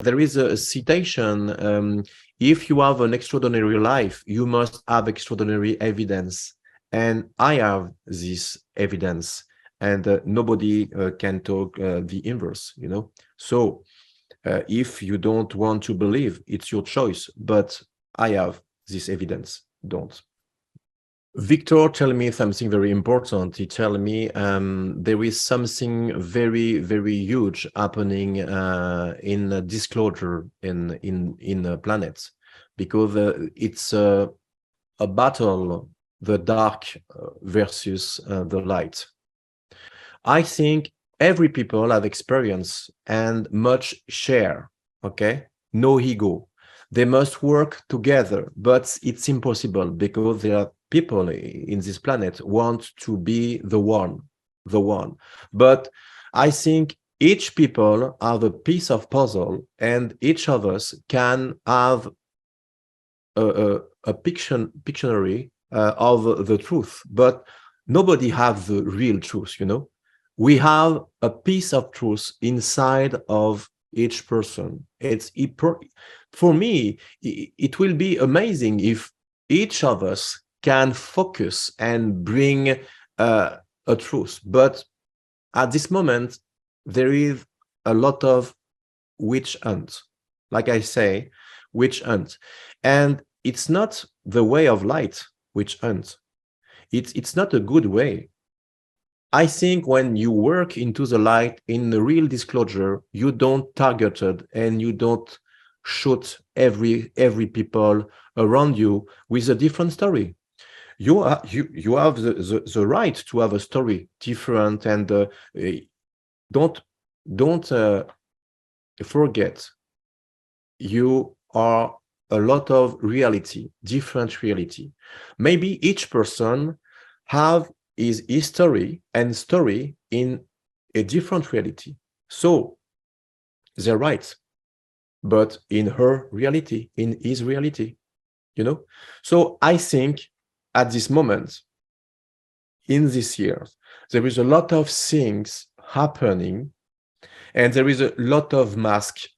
There is a citation, if you have an extraordinary life, you must have extraordinary evidence. And I have this evidence, and nobody can talk the inverse, you know. So if you don't want to believe, it's your choice, but I have this evidence. Don't. Victor tell me something very important. He tell me there is something very, very huge happening in disclosure in planets, because it's a battle, the dark versus the light. I think every people have experience and much share. Okay, no ego. They must work together, but it's impossible because there are people in this planet want to be the one. But I think each people have a piece of puzzle, and each of us can have a pictionary of the truth, but nobody has the real truth, you know. We have a piece of truth inside of each person. For me, it will be amazing if each of us can focus and bring a truth. But at this moment, there is a lot of witch hunt, like I say, witch hunt. And it's not the way of light, witch hunt. It's not a good way. I think when you work into the light in the real disclosure, you don't target it and you don't shoot every people around you with a different story. You have the right to have a story different, and don't forget you are a lot of reality, different reality. Maybe each person have his history and story in a different reality. So they're right, but in her reality, in his reality, you know? So I think at this moment, in this year, there is a lot of things happening, and there is a lot of mask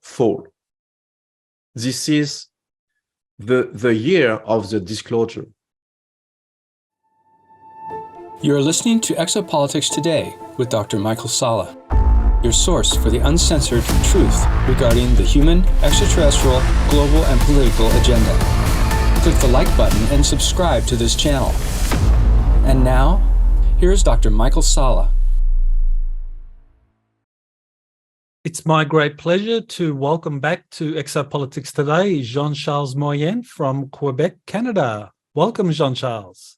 fall. This is the year of the disclosure. You're listening to Exopolitics Today with Dr. Michael Salla, your source for the uncensored truth regarding the human, extraterrestrial, global, and political agenda. Click the like button and subscribe to this channel. And now, here's Dr. Michael Salla. It's my great pleasure to welcome back to Exopolitics Today, Jean-Charles Moyen from Quebec, Canada. Welcome, Jean-Charles.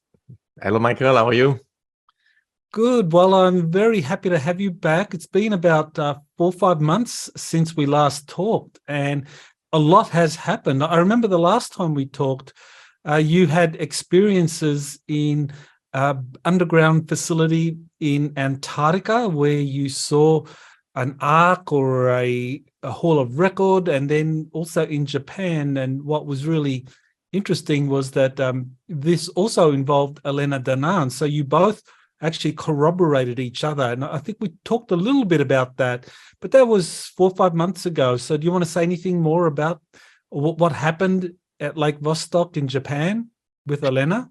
Hello, Michael. How are you? Good. Well, I'm very happy to have you back. It's been about 4 or 5 months since we last talked, and a lot has happened. I remember the last time we talked, you had experiences in underground facility in Antarctica where you saw an ark or a hall of record, and then also in Japan. And what was really interesting was that this also involved Elena Danaan. So you both actually corroborated each other. And I think we talked a little bit about that, but that was 4 or 5 months ago. So do you want to say anything more about what happened at Lake Vostok in Japan with Elena?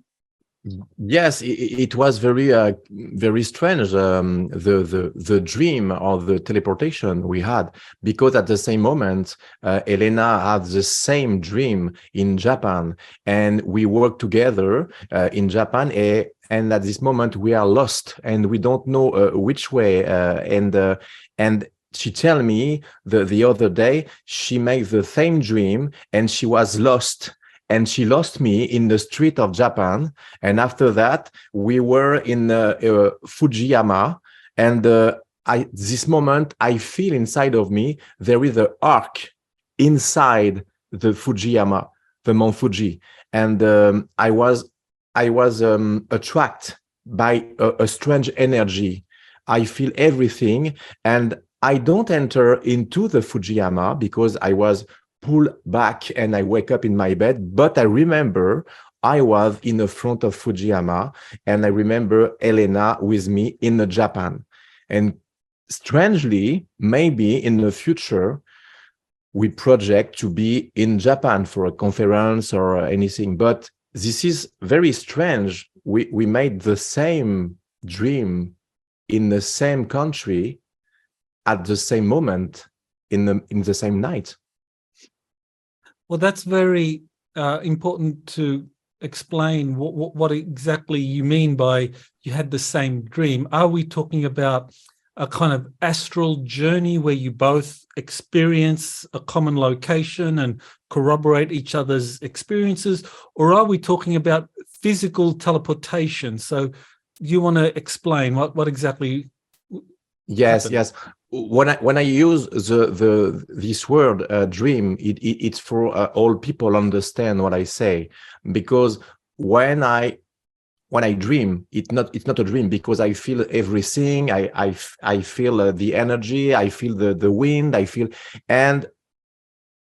Yes, it was very strange, the dream or the teleportation we had, because at the same moment, Elena had the same dream in Japan, and we worked together in Japan, and at this moment we are lost and we don't know which way, and she tell me the other day she made the same dream and she was lost. And she lost me in the street of Japan. And after that, we were in Fujiyama. And this moment, I feel inside of me, there is an arc inside the Fujiyama, the Mount Fuji. And I was attracted by a strange energy. I feel everything. And I don't enter into the Fujiyama because I was pull back and I wake up in my bed, but I remember I was in the front of Fujiyama and I remember Elena with me in Japan. And strangely, maybe in the future, we project to be in Japan for a conference or anything. But this is very strange. We made the same dream in the same country at the same moment in the same night. Well, that's very important to explain what exactly you mean by you had the same dream. Are we talking about a kind of astral journey where you both experience a common location and corroborate each other's experiences, or are we talking about physical teleportation? So you want to explain what exactly Yes, happened? yes. When I use this word dream, it's for all people understand what I say, because when I dream, it's not a dream, because I feel everything. I feel the energy. I feel the wind. I feel, and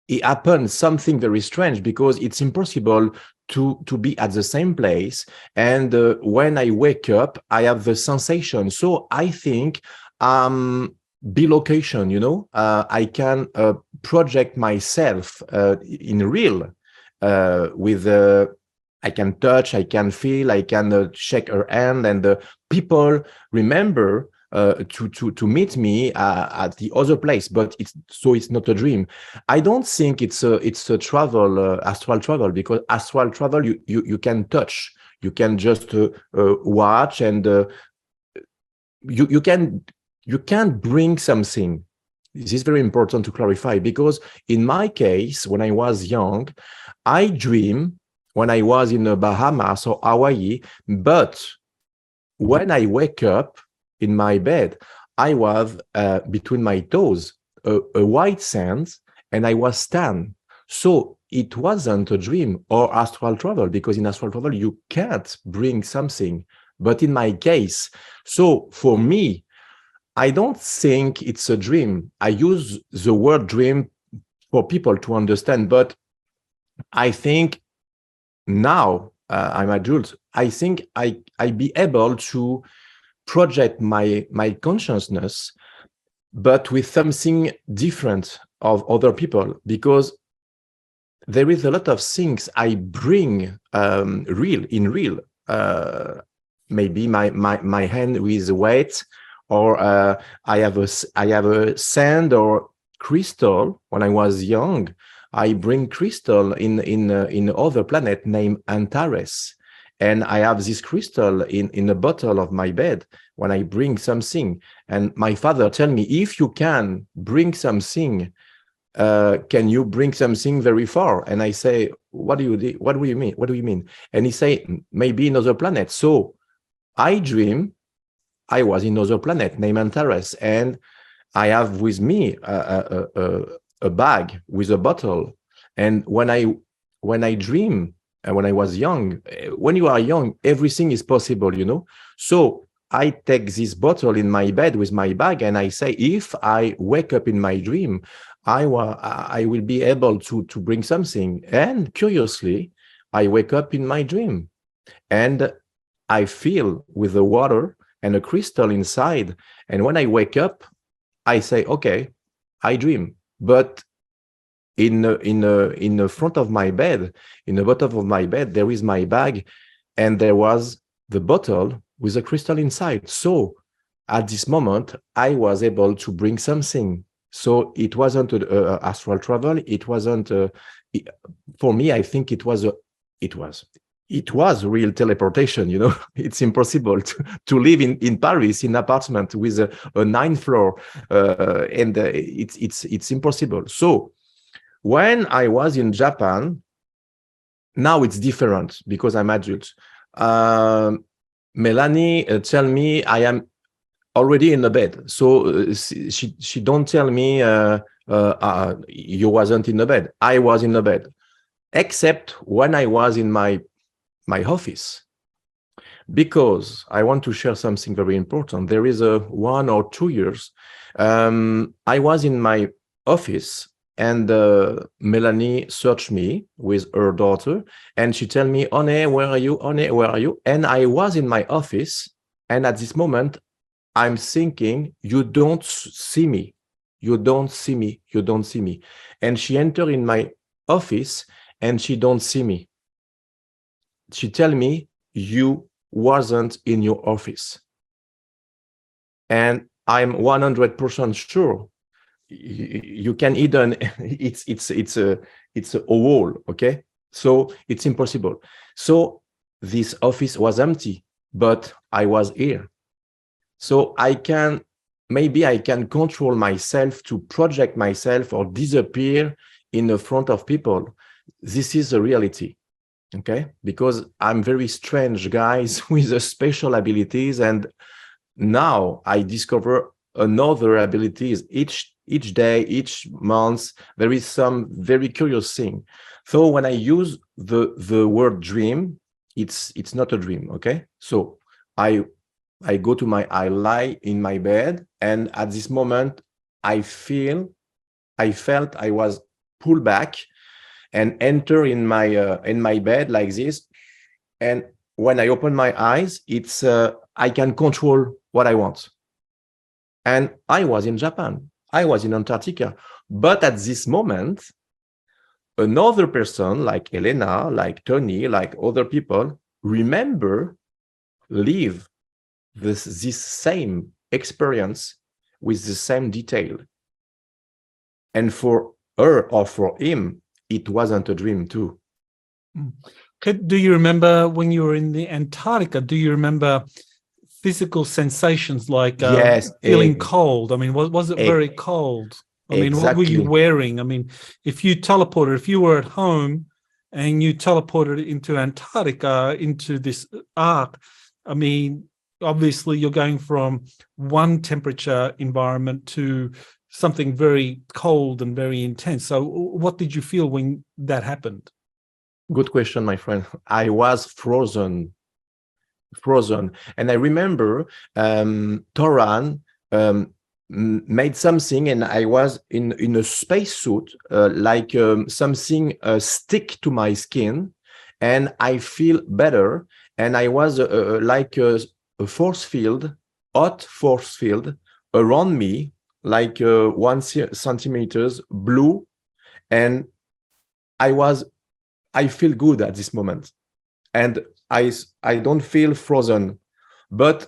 it happens something very strange, because it's impossible to be at the same place. And when I wake up, I have the sensation. So I think bilocation. I can project myself in real with I can touch, I can feel, I can shake her hand, and people remember to meet me at the other place. But it's not a dream. I don't think it's a travel, astral travel, because astral travel you can touch, you can just watch, and you can bring something. This is very important to clarify, because in my case, when I was young, I dream when I was in the Bahamas or Hawaii, but when I wake up in my bed, I was between my toes, a white sand, and I was tan. So it wasn't a dream or astral travel, because in astral travel, you can't bring something. But in my case, so for me, I don't think it's a dream. I use the word dream for people to understand, but I think now I'm adult, I think I be able to project my consciousness, but with something different of other people, because there is a lot of things I bring real. Maybe my hand with weight, or I have a sand or crystal. When I was young, I bring crystal in other planet named Antares, and I have this crystal in a bottle of my bed when I bring something. And my father tell me, if you can bring something, can you bring something very far? And I say, what do you mean? What do you mean? And he say, maybe another planet. So I dream I was in another planet named Antares, and I have with me a bag with a bottle. And when I dream, when I was young, when you are young, everything is possible. So I take this bottle in my bed with my bag, and I say, if I wake up in my dream, I will be able to bring something. And curiously, I wake up in my dream, and I feel with the water and a crystal inside. And when I wake up, I say, okay, I dream. But in the front of my bed, in the bottom of my bed, there is my bag, and there was the bottle with a crystal inside. So at this moment, I was able to bring something. So it wasn't astral travel. It wasn't for me. I think it was real teleportation. It's impossible to live in Paris in an apartment with a 9th floor, and it's impossible. So when I was in Japan, now it's different because I'm adult. Melanie tell me I am already in the bed. So she don't tell me you wasn't in the bed. I was in the bed, except when I was in my office, because I want to share something very important. There is 1 or 2 years, I was in my office, and Melanie searched me with her daughter, and she tell me, One, where are you? One, where are you? And I was in my office, and at this moment, I'm thinking, you don't see me. you don't see me, you don't see me. And she enter in my office and she don't see me. She tell me, you wasn't in your office. And I'm 100% sure you can even, it's a wall, okay? So it's impossible. So this office was empty, but I was here. So maybe I can control myself to project myself or disappear in the front of people. This is a reality, okay? Because I'm very strange guys with special abilities, and now I discover another abilities each day, each month. There is some very curious thing. So when I use the word dream, it's not a dream, okay? So I go to I lie in my bed, and at this moment I felt I was pulled back and enter in my bed like this. And when I open my eyes, it's I can control what I want. And I was in Japan, I was in Antarctica, but at this moment, another person like Elena, like Tony, like other people live this same experience with the same detail. And for her or for him, it wasn't a dream too. Do you remember when you were in the Antarctica, do you remember physical sensations like Yes, feeling cold? I mean, was it very cold? I mean, what were you wearing? I mean, if you were at home and you teleported into Antarctica, into this ark, I mean, obviously you're going from one temperature environment to something very cold and very intense. So what did you feel when that happened? Good question, my friend. I was frozen. And I remember Thorhan made something, and I was in a spacesuit, like something stick to my skin, and I feel better. And I was like a force field, hot force field around me, like 1 centimeters blue, and I feel good at this moment, and I don't feel frozen. But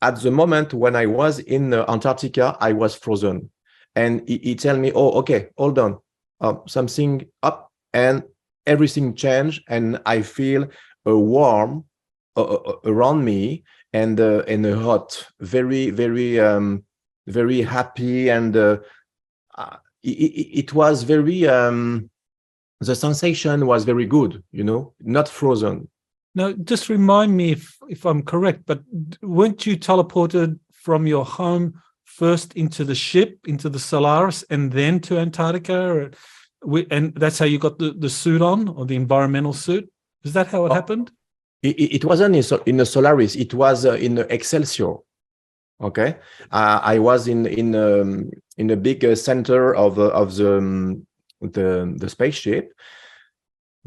at the moment when I was in Antarctica, I was frozen, and he tell me, "Oh, okay, hold on, something up," and everything changed, and I feel a warm around me, and a hot, very, very, very happy, and it was very. The sensation was very good, not frozen. Now, just remind me if I'm correct, but weren't you teleported from your home first into the ship, into the Solaris, and then to Antarctica? And that's how you got the suit on, or the environmental suit? Is that how it happened? It wasn't in the Solaris. It was in the Excelsior. Okay, I was in a big center of the spaceship.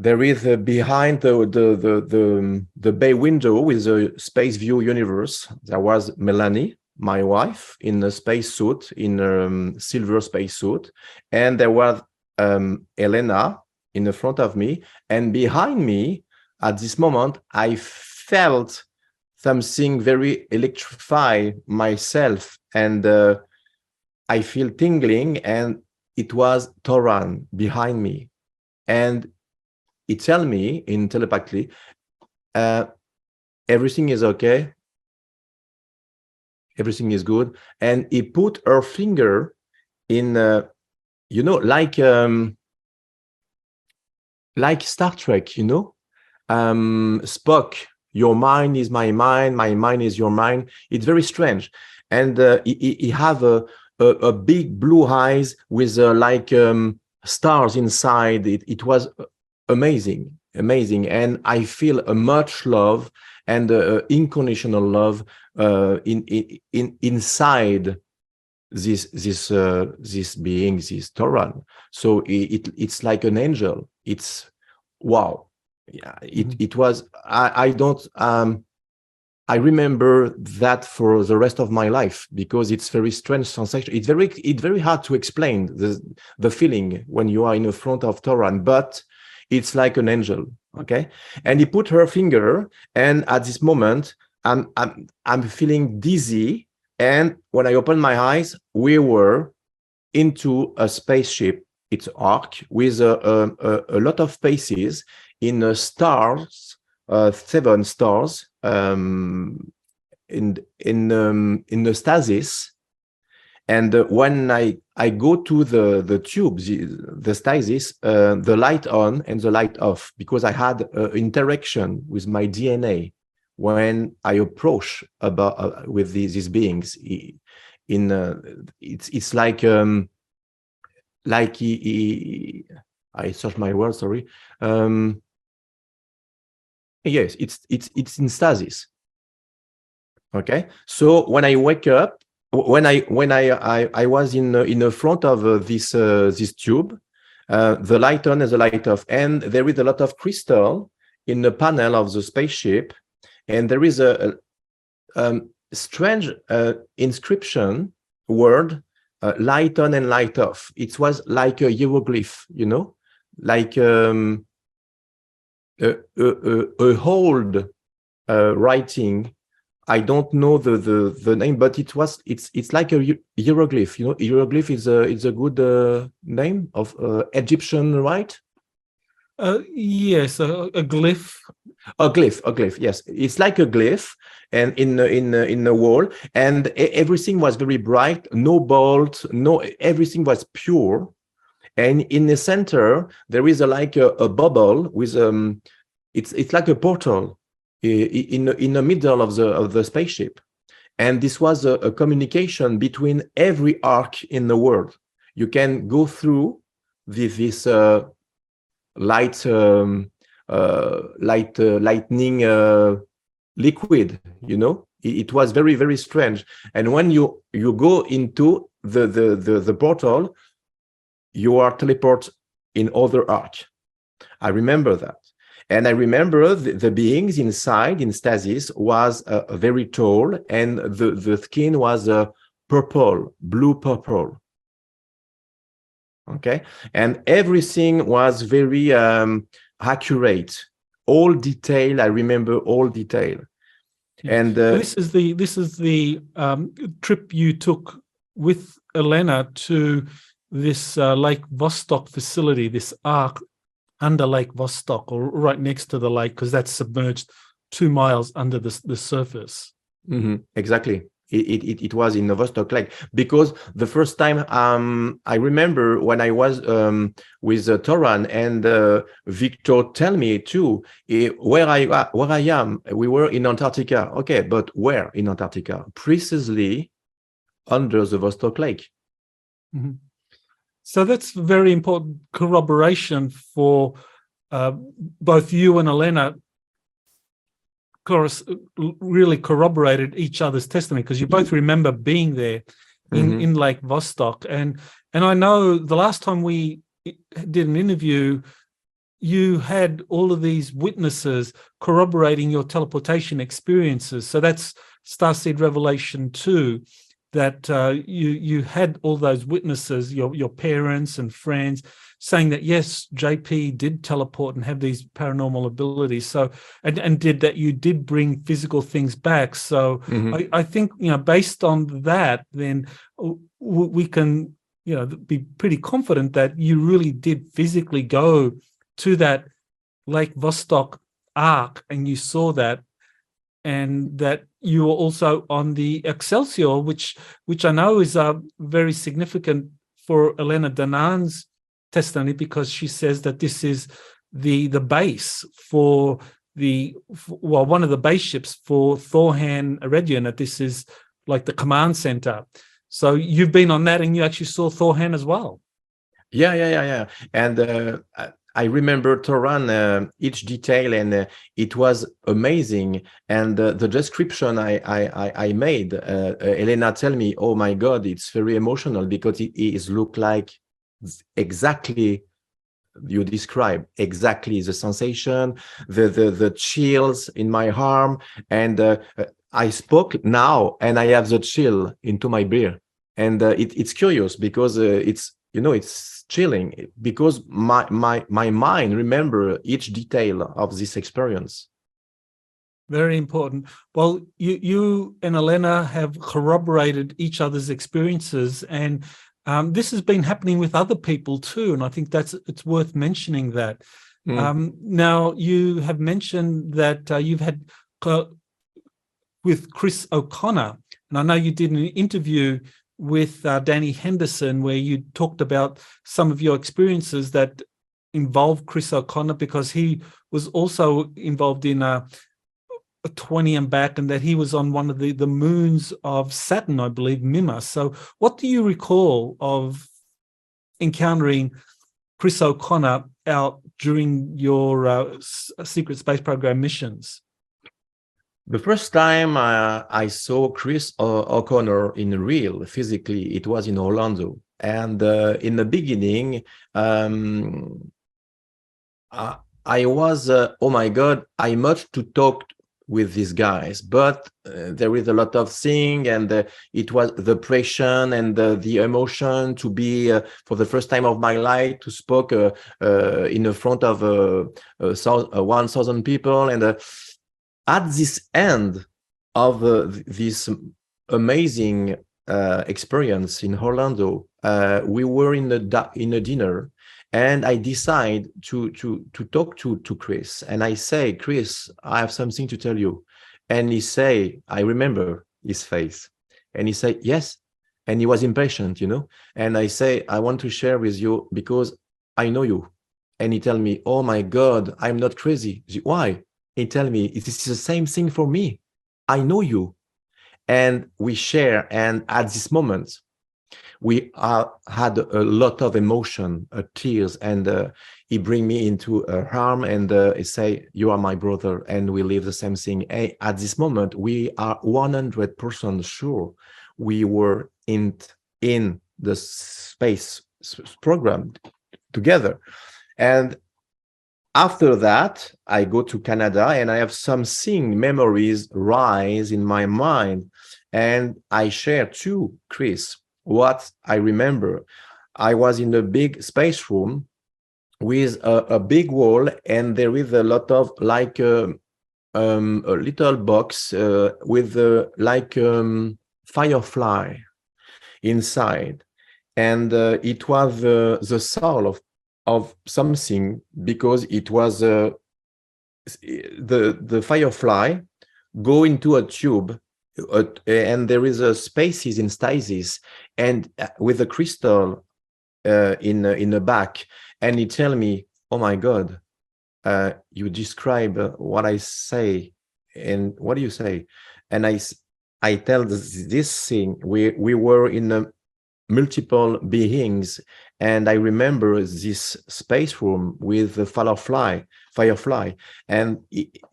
There is behind the bay window with a space view universe. There was Melanie, my wife, in a spacesuit, in a silver spacesuit, and there was Elena in the front of me, and behind me. At this moment, I felt something very electrify myself, and I feel tingling, and it was Thorhan behind me, and he tell me in telepathy, everything is okay, everything is good, and he put her finger in, like Star Trek, Spock, your mind is my mind is your mind. It's very strange, and he have a big blue eyes with stars inside. It was amazing, and I feel a much love and unconditional love inside this being, this Thorhan. So it's like an angel. It's wow. Yeah, it was. I don't. I remember that for the rest of my life because it's very strange sensation. It's very hard to explain the feeling when you are in the front of Thorhan, but it's like an angel. Okay, and he put her finger, and at this moment, I'm feeling dizzy, and when I opened my eyes, we were into a spaceship. It's arc with a lot of faces in stars, 7 stars in the stasis. And when I go to the tube, the stasis, the light on and the light off, because I had interaction with my DNA when I approach with these beings. It's like I search my word. Sorry. Yes, it's in stasis. Okay, so when I wake up, when I was in the front of this tube, the light on and the light off, and there is a lot of crystal in the panel of the spaceship, and there is a strange inscription word, light on and light off. It was like a hieroglyph, like a old writing. I don't know the name, but it's like a hieroglyph. Hieroglyph is a good name of Egyptian, right? Yes, a glyph. A glyph. Yes, it's like a glyph, and in the wall, and everything was very bright. No bolt, everything was pure. And in the center there is like a bubble with it's like a portal in the middle of the spaceship, and this was a communication between every arc in the world. You can go through this lightning liquid. It was very, very strange. And when you go into the portal, you are teleported in other arc. I remember that. And I remember the beings inside in stasis was very tall, and the skin was blue purple. Okay, and everything was very accurate. All detail. I remember all detail. And this is the trip you took with Elena to this Lake Vostok facility, this ark under Lake Vostok, or right next to the lake, because that's submerged 2 miles under the surface. Mm-hmm. Exactly. It was in the Vostok Lake, because the first time I remember when I was with Thorhan, and Victor tell me too where I am. We were in Antarctica. Okay, but where in Antarctica? Precisely under the Vostok Lake. Mm-hmm. So that's very important corroboration for both you and Elena. Really corroborated each other's testimony, because you both remember being there in Lake Vostok. And I know the last time we did an interview, you had all of these witnesses corroborating your teleportation experiences. So that's Starseed Revelation 2. That you had all those witnesses, your parents and friends, saying that yes, JP did teleport and have these paranormal abilities. So and did that, you did bring physical things back. So I think based on that, then we can be pretty confident that you really did physically go to that Lake Vostok arc and you saw that, and that you were also on the Excelsior, which I know is very significant for Elena Danaan's testimony, because she says that this is the base for one of the base ships for Thorhan Iridium, that this is like the command center. So you've been on that, and you actually saw Thorhan as well. Yeah. And I remember Thorhan, each detail, and it was amazing. And the description I made, Elena tell me, oh my God, it's very emotional, because it is look like exactly you describe, exactly the sensation, the chills in my arm, and I spoke now, and I have the chill into my beer, and it's curious because it's it's chilling because my mind remember each detail of this experience. Very important. Well, you and Elena have corroborated each other's experiences, and this has been happening with other people too. And I think it's worth mentioning that. Now, you have mentioned that you've had with Chris O'Connor, and I know you did an interview with Danny Henderson where you talked about some of your experiences that involved Chris O'Connor, because he was also involved in a 20 and back, and that he was on one of the moons of Saturn, I believe, Mimas. So what do you recall of encountering Chris O'Connor out during your secret space program missions? The first time I saw Chris O'Connor in real, physically, it was in Orlando. And in the beginning, I was, oh my God, I much to talk with these guys, but there is a lot of thing, and it was the pressure and the emotion to be for the first time of my life to speak in the front of 1,000 people, and at this end of this amazing experience in Orlando, we were in a dinner. And I decide to talk to Chris, and I say, Chris, I have something to tell you. And he say, I remember his face, and he say, yes. And he was impatient, And I say, I want to share with you because I know you. And he tell me, oh my God, I'm not crazy. Why? He tell me, it is the same thing for me. I know you. And we share, and at this moment, we had a lot of emotion, tears, and he bring me into a arm, and he say, you are my brother, and we live the same thing. Hey, at this moment, we are 100% sure we were in the space program together. And after that, I go to Canada, and I have something, memories rise in my mind, and I share to Chris what I remember. I was in a big space room with a big wall, and there is a lot of like a little box with firefly inside, and it was the soul of something, because it was the firefly go into a tube. And there is a spaces in stasis, and with a crystal in the back, and he tell me, oh my God, you describe what I say, and what do you say? And I tell this thing, we were in multiple beings, and I remember this space room with the firefly, and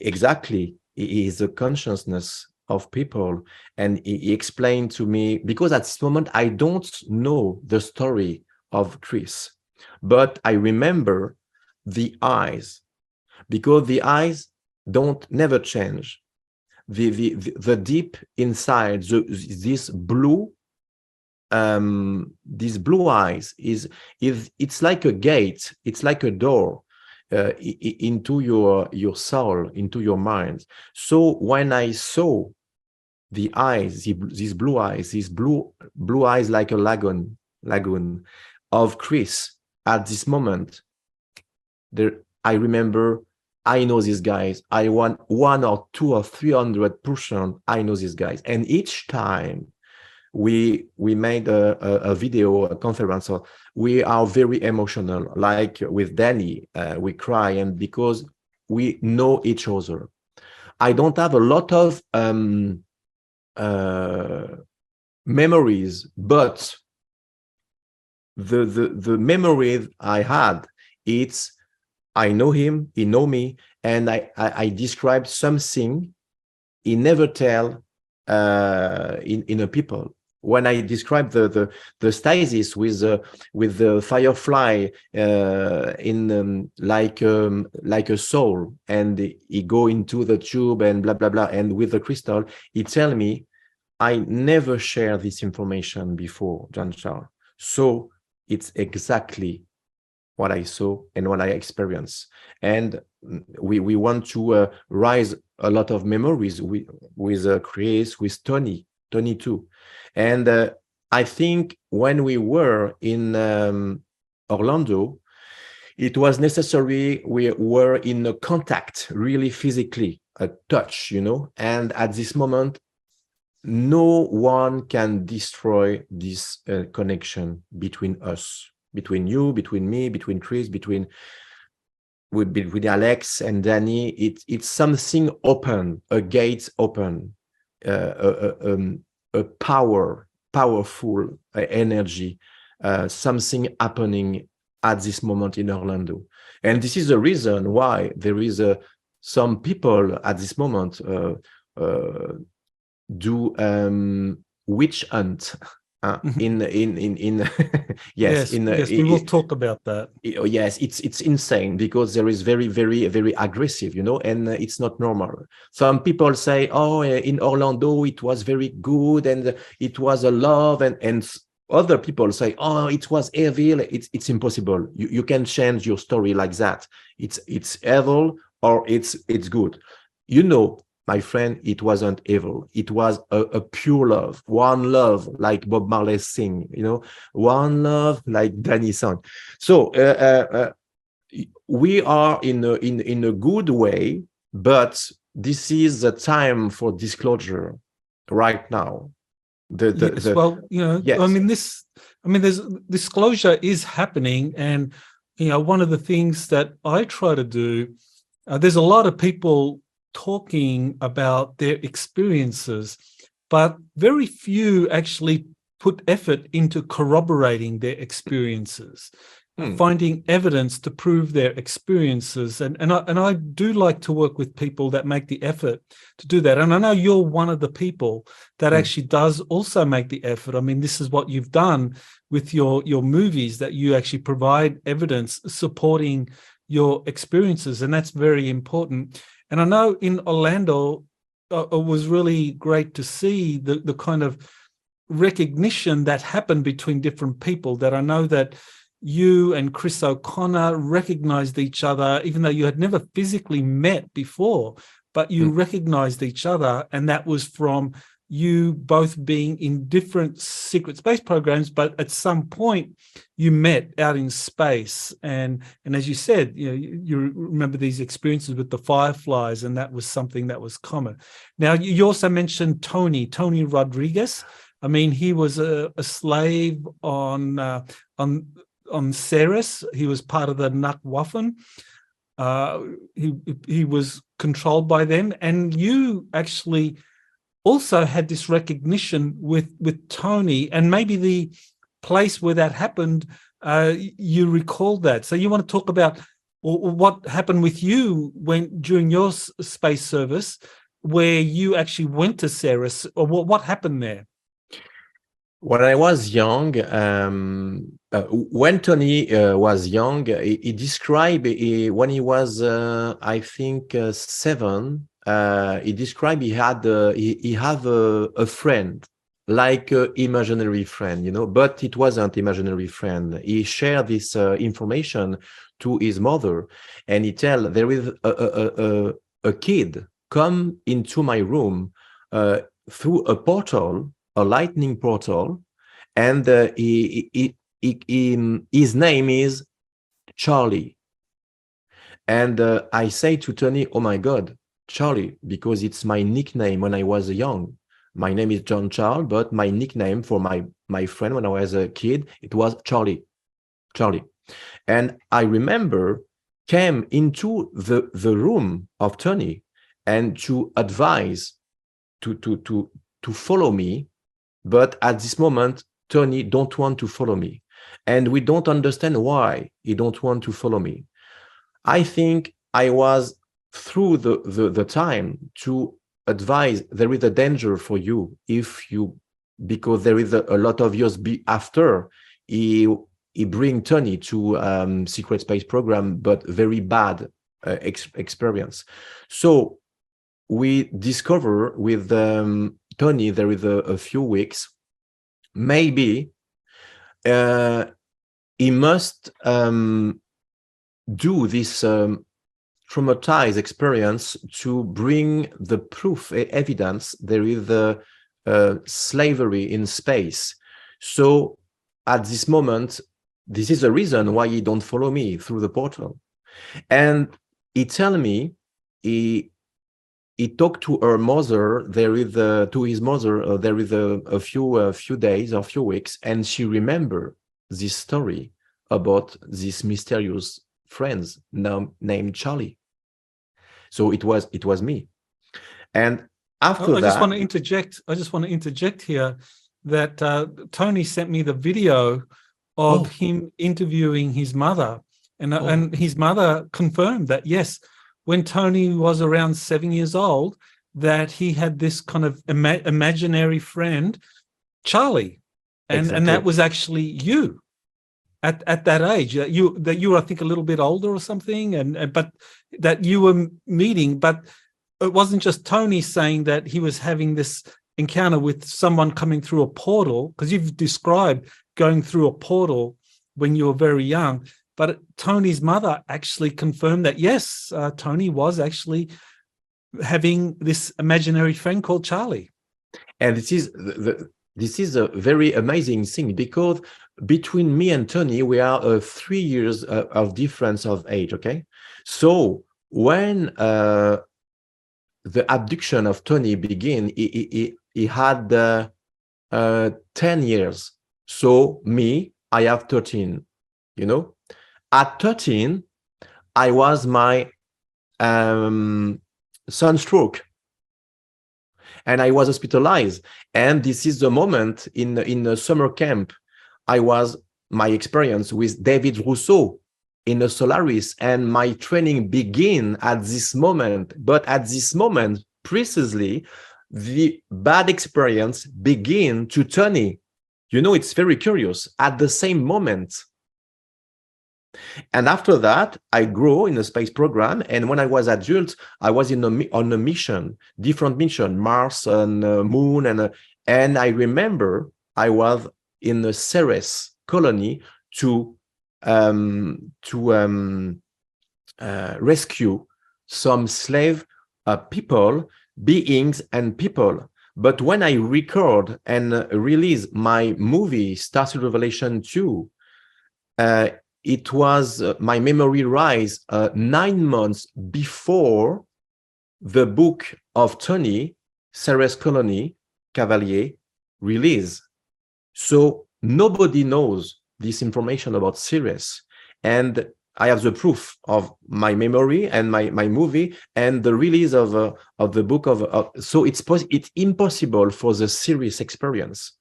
exactly, it is the consciousness of people. And he explained to me, because at this moment I don't know the story of Chris, but I remember the eyes, because the eyes don't never change. The deep inside, this blue eyes is it's like a gate, it's like a door into your soul, into your mind. So when I saw the eyes, these blue eyes, these blue eyes, like a lagoon of Chris, at this moment, there I remember, I know these guys. I want 1 or 2 or 300%. I know these guys, and each time we made a video, a conference, so we are very emotional. Like with Danny, we cry, and because we know each other. I don't have a lot of memories, but the memory I had, it's I know him, he know me, and I described something he never tell in a people. when I describe the stasis with the firefly in like a soul, and he go into the tube and blah blah blah, and with the crystal, he tell me, I never share this information before, John Charles. So it's exactly what I saw and what I experienced. And we want to rise a lot of memories with Chris, with Tony too. And I think when we were in Orlando, it was necessary. We were in a contact, really physically, a touch, and at this moment, no one can destroy this connection between us, between you, between me, between Chris, with Alex and Danny. It's something open, a gate open, a powerful energy, something happening at this moment in Orlando. And this is the reason why there is some people at this moment do witch hunt in yes, we will talk about that. Yes, it's insane, because there is very, very, very aggressive, and it's not normal. Some people say, oh, in Orlando it was very good and it was a love, and other people say, oh, it was evil. It's impossible. You can change your story like that. It's evil or it's good. My friend, it wasn't evil. It was a pure love, one love, like Bob Marley sing, one love, like Danny sang. So we are in a good way, but this is the time for disclosure right now. Yes. There's disclosure is happening, and one of the things that I try to do, there's a lot of people talking about their experiences, but very few actually put effort into corroborating their experiences, finding evidence to prove their experiences. And I do like to work with people that make the effort to do that. And I know you're one of the people that actually does also make the effort. I mean, this is what you've done with your movies, that you actually provide evidence supporting your experiences, and that's very important. And I know in Orlando, it was really great to see the kind of recognition that happened between different people, that I know that you and Chris O'Connor recognized each other, even though you had never physically met before, but you recognized each other. And that was from you both being in different secret space programs, but at some point you met out in space. And as you said, you remember these experiences with the fireflies, and that was something that was common. Now, you also mentioned Tony Rodrigues. I mean, he was a slave on Ceres. He was part of the Nakwaffen. He was controlled by them, and you actually also had this recognition with Tony, and maybe the place where that happened, you recalled that. So you want to talk about what happened with you during your space service, where you actually went to Ceres, or what happened there? When I was young, when Tony was young, he described when he was, I think, 7. He described he had a friend, like an imaginary friend, but it wasn't imaginary friend. He shared this information to his mother, and he tell, there is a kid come into my room through a portal, a lightning portal, and his name is Charlie. And I say to Tony, oh my God, Charlie, because it's my nickname when I was young. My name is John Charles, but my nickname for my friend when I was a kid, it was Charlie. And I remember came into the room of Tony and to advise to follow me. But at this moment, Tony don't want to follow me. And we don't understand why he don't want to follow me. I think I was through the time to advise, there is a danger for you if you because there is a lot of years after he bring Tony to secret space program, but very bad experience. So we discover with Tony there is a few weeks, maybe he must do this traumatized experience to bring the proof, evidence there is the slavery in space. So at this moment, this is the reason why he don't follow me through the portal. And he tell me he talked to her mother. There is to his mother. There is a few days or few weeks, and she remember this story about this mysterious friends now named Charlie. So it was me. And after that, I just want to interject here that Tony sent me the video of him interviewing his mother, and his mother confirmed that yes, when Tony was around 7 years old, that he had this kind of imaginary friend, Charlie, and that was actually you at that age. That you were, I think, a little bit older or something, but that you were meeting. But it wasn't just Tony saying that he was having this encounter with someone coming through a portal, because you've described going through a portal when you were very young. But Tony's mother actually confirmed that, yes, Tony was actually having this imaginary friend called Charlie. And this is a very amazing thing, because between me and Tony, we are 3 years of difference of age, okay? So when the abduction of Tony began, he had 10 years. So me, I have 13, you know? At 13, I was my sunstroke, and I was hospitalized. And this is the moment in a summer camp. My experience with David Rousseau in the Solaris, and my training began at this moment. But at this moment, precisely, the bad experience began to Tony. You know, it's very curious. At the same moment. And after that, I grew in the space program. And when I was adult, I was on a mission, different mission, Mars and Moon. And I remember I was in the Ceres colony to rescue some slave people, beings and people. But when I record and release my movie, Starseed Revelations 2, it was my memory rise 9 months before the book of Tony, Ceres Colony, Cavalier, release. So nobody knows this information about Ceres. And I have the proof of my memory and my movie and the release of the book so it's impossible for the Ceres experience.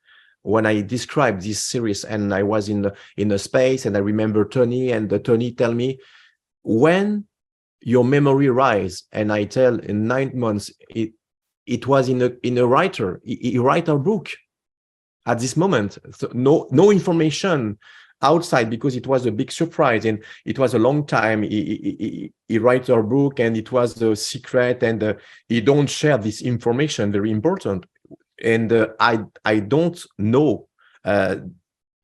When I described this series and I was in the space, and I remember Tony, and Tony tell me, when your memory rise, and I tell in 9 months, it was in a writer, he write a book at this moment. So no information outside, because it was a big surprise, and it was a long time. He write a book, and it was a secret, and he don't share this information, very important. And I don't know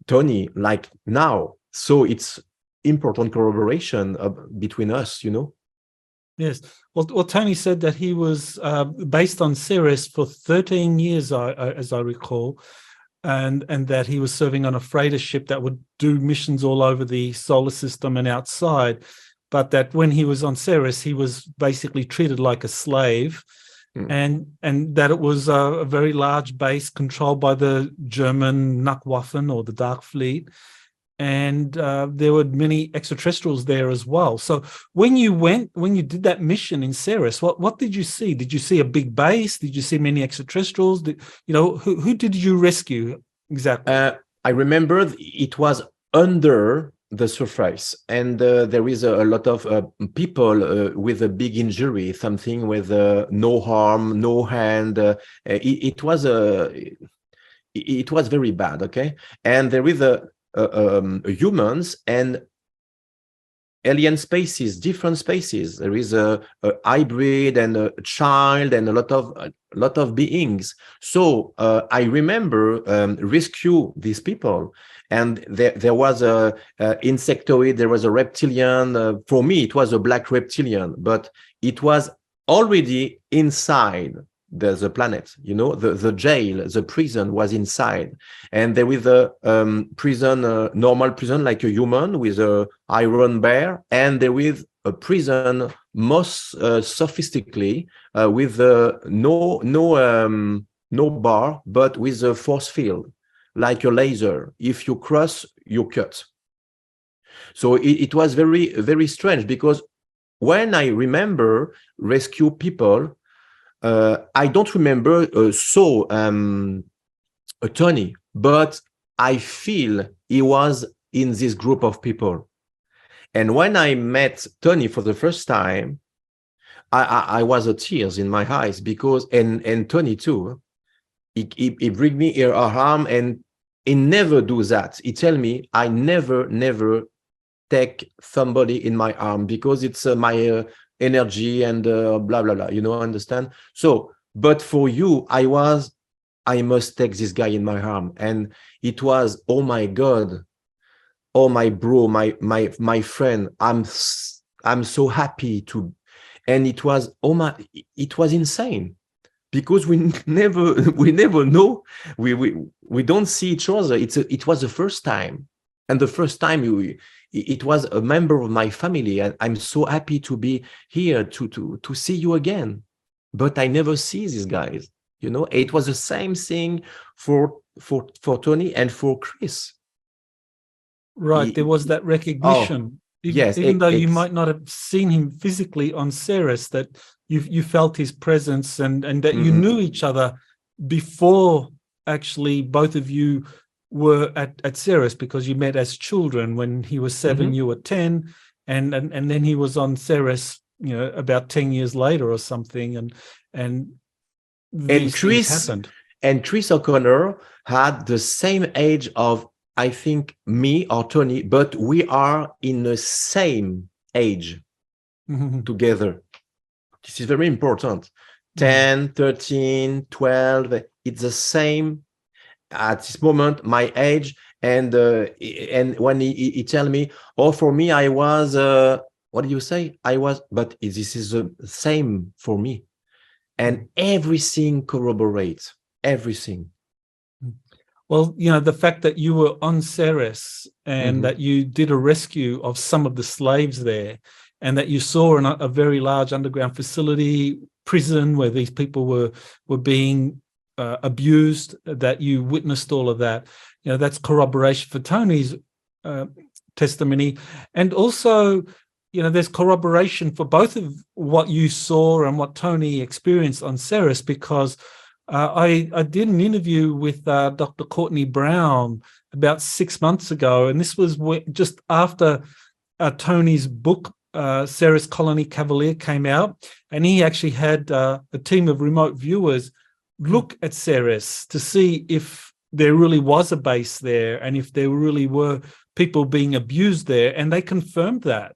Tony like now, so it's important corroboration between us, you know. Yes. Well, Tony said that he was based on Ceres for 13 years, as I recall, and that he was serving on a freighter ship that would do missions all over the solar system and outside, but that when he was on Ceres, he was basically treated like a slave. And that it was a very large base controlled by the German Nachtwaffen, or the Dark Fleet, and there were many extraterrestrials there as well. So when you did that mission in Ceres, what did you see? Did you see a big base? Did you see many extraterrestrials? Who did you rescue exactly? I remember it was under the surface, and there is a lot of people with a big injury, something with no arm, no hand. It was it was very bad. Okay, and there is a humans and alien species, different species. There is a hybrid and a child and a lot of beings. So I remember rescue these people, and there was a insectoid, there was a reptilian. For me, it was a black reptilian, but it was already inside the planet. You know, the jail, the prison was inside, and there was a prison, normal prison like a human with a iron bar, and there is a prison most sophistically with no bar, but with a force field like a laser. If you cross, you cut. So it was very, very strange, because when I remember rescue people, I don't remember Tony, but I feel he was in this group of people. And when I met Tony for the first time, I was tears in my eyes, because and Tony too. He bring me her arm, and he never do that. He tell me I never take somebody in my arm, because it's my energy and blah blah blah. You know, understand? So, but for you, I must take this guy in my arm, and it was, oh my God, oh my bro, my friend. I'm so happy to, and it was, oh my, it was insane, because we never know, we don't see each other. It was the first time, and the first time it was a member of my family, and I'm so happy to be here to see you again. But I never see these guys. You know, it was the same thing for Tony and for Chris. Right, there was that recognition. Yes, even though you might not have seen him physically on Ceres, that you felt his presence, and that you knew each other before actually both of you were at Ceres, because you met as children. When he was 7, you were 10, and then he was on Ceres, you know, about 10 years later or something, and Chris happened. And Chris O'Connor had the same age of, I think, me or Tony, but we are in the same age together. This is very important. 10, 13, 12, it's the same at this moment, my age. And when he tell me, oh, for me, I was, what do you say? I was, but this is the same for me. And everything corroborates, everything. Well, you know, the fact that you were on Ceres, and that you did a rescue of some of the slaves there, and that you saw a very large underground facility, prison, where these people were being abused, that you witnessed all of that, you know, that's corroboration for Tony's testimony. And also, you know, there's corroboration for both of what you saw and what Tony experienced on Ceres, because I did an interview with Dr. Courtney Brown about 6 months ago, and this was just after Tony's book, Ceres Colony Cavalier, came out, and he actually had a team of remote viewers look at Ceres to see if there really was a base there, and if there really were people being abused there, and they confirmed that.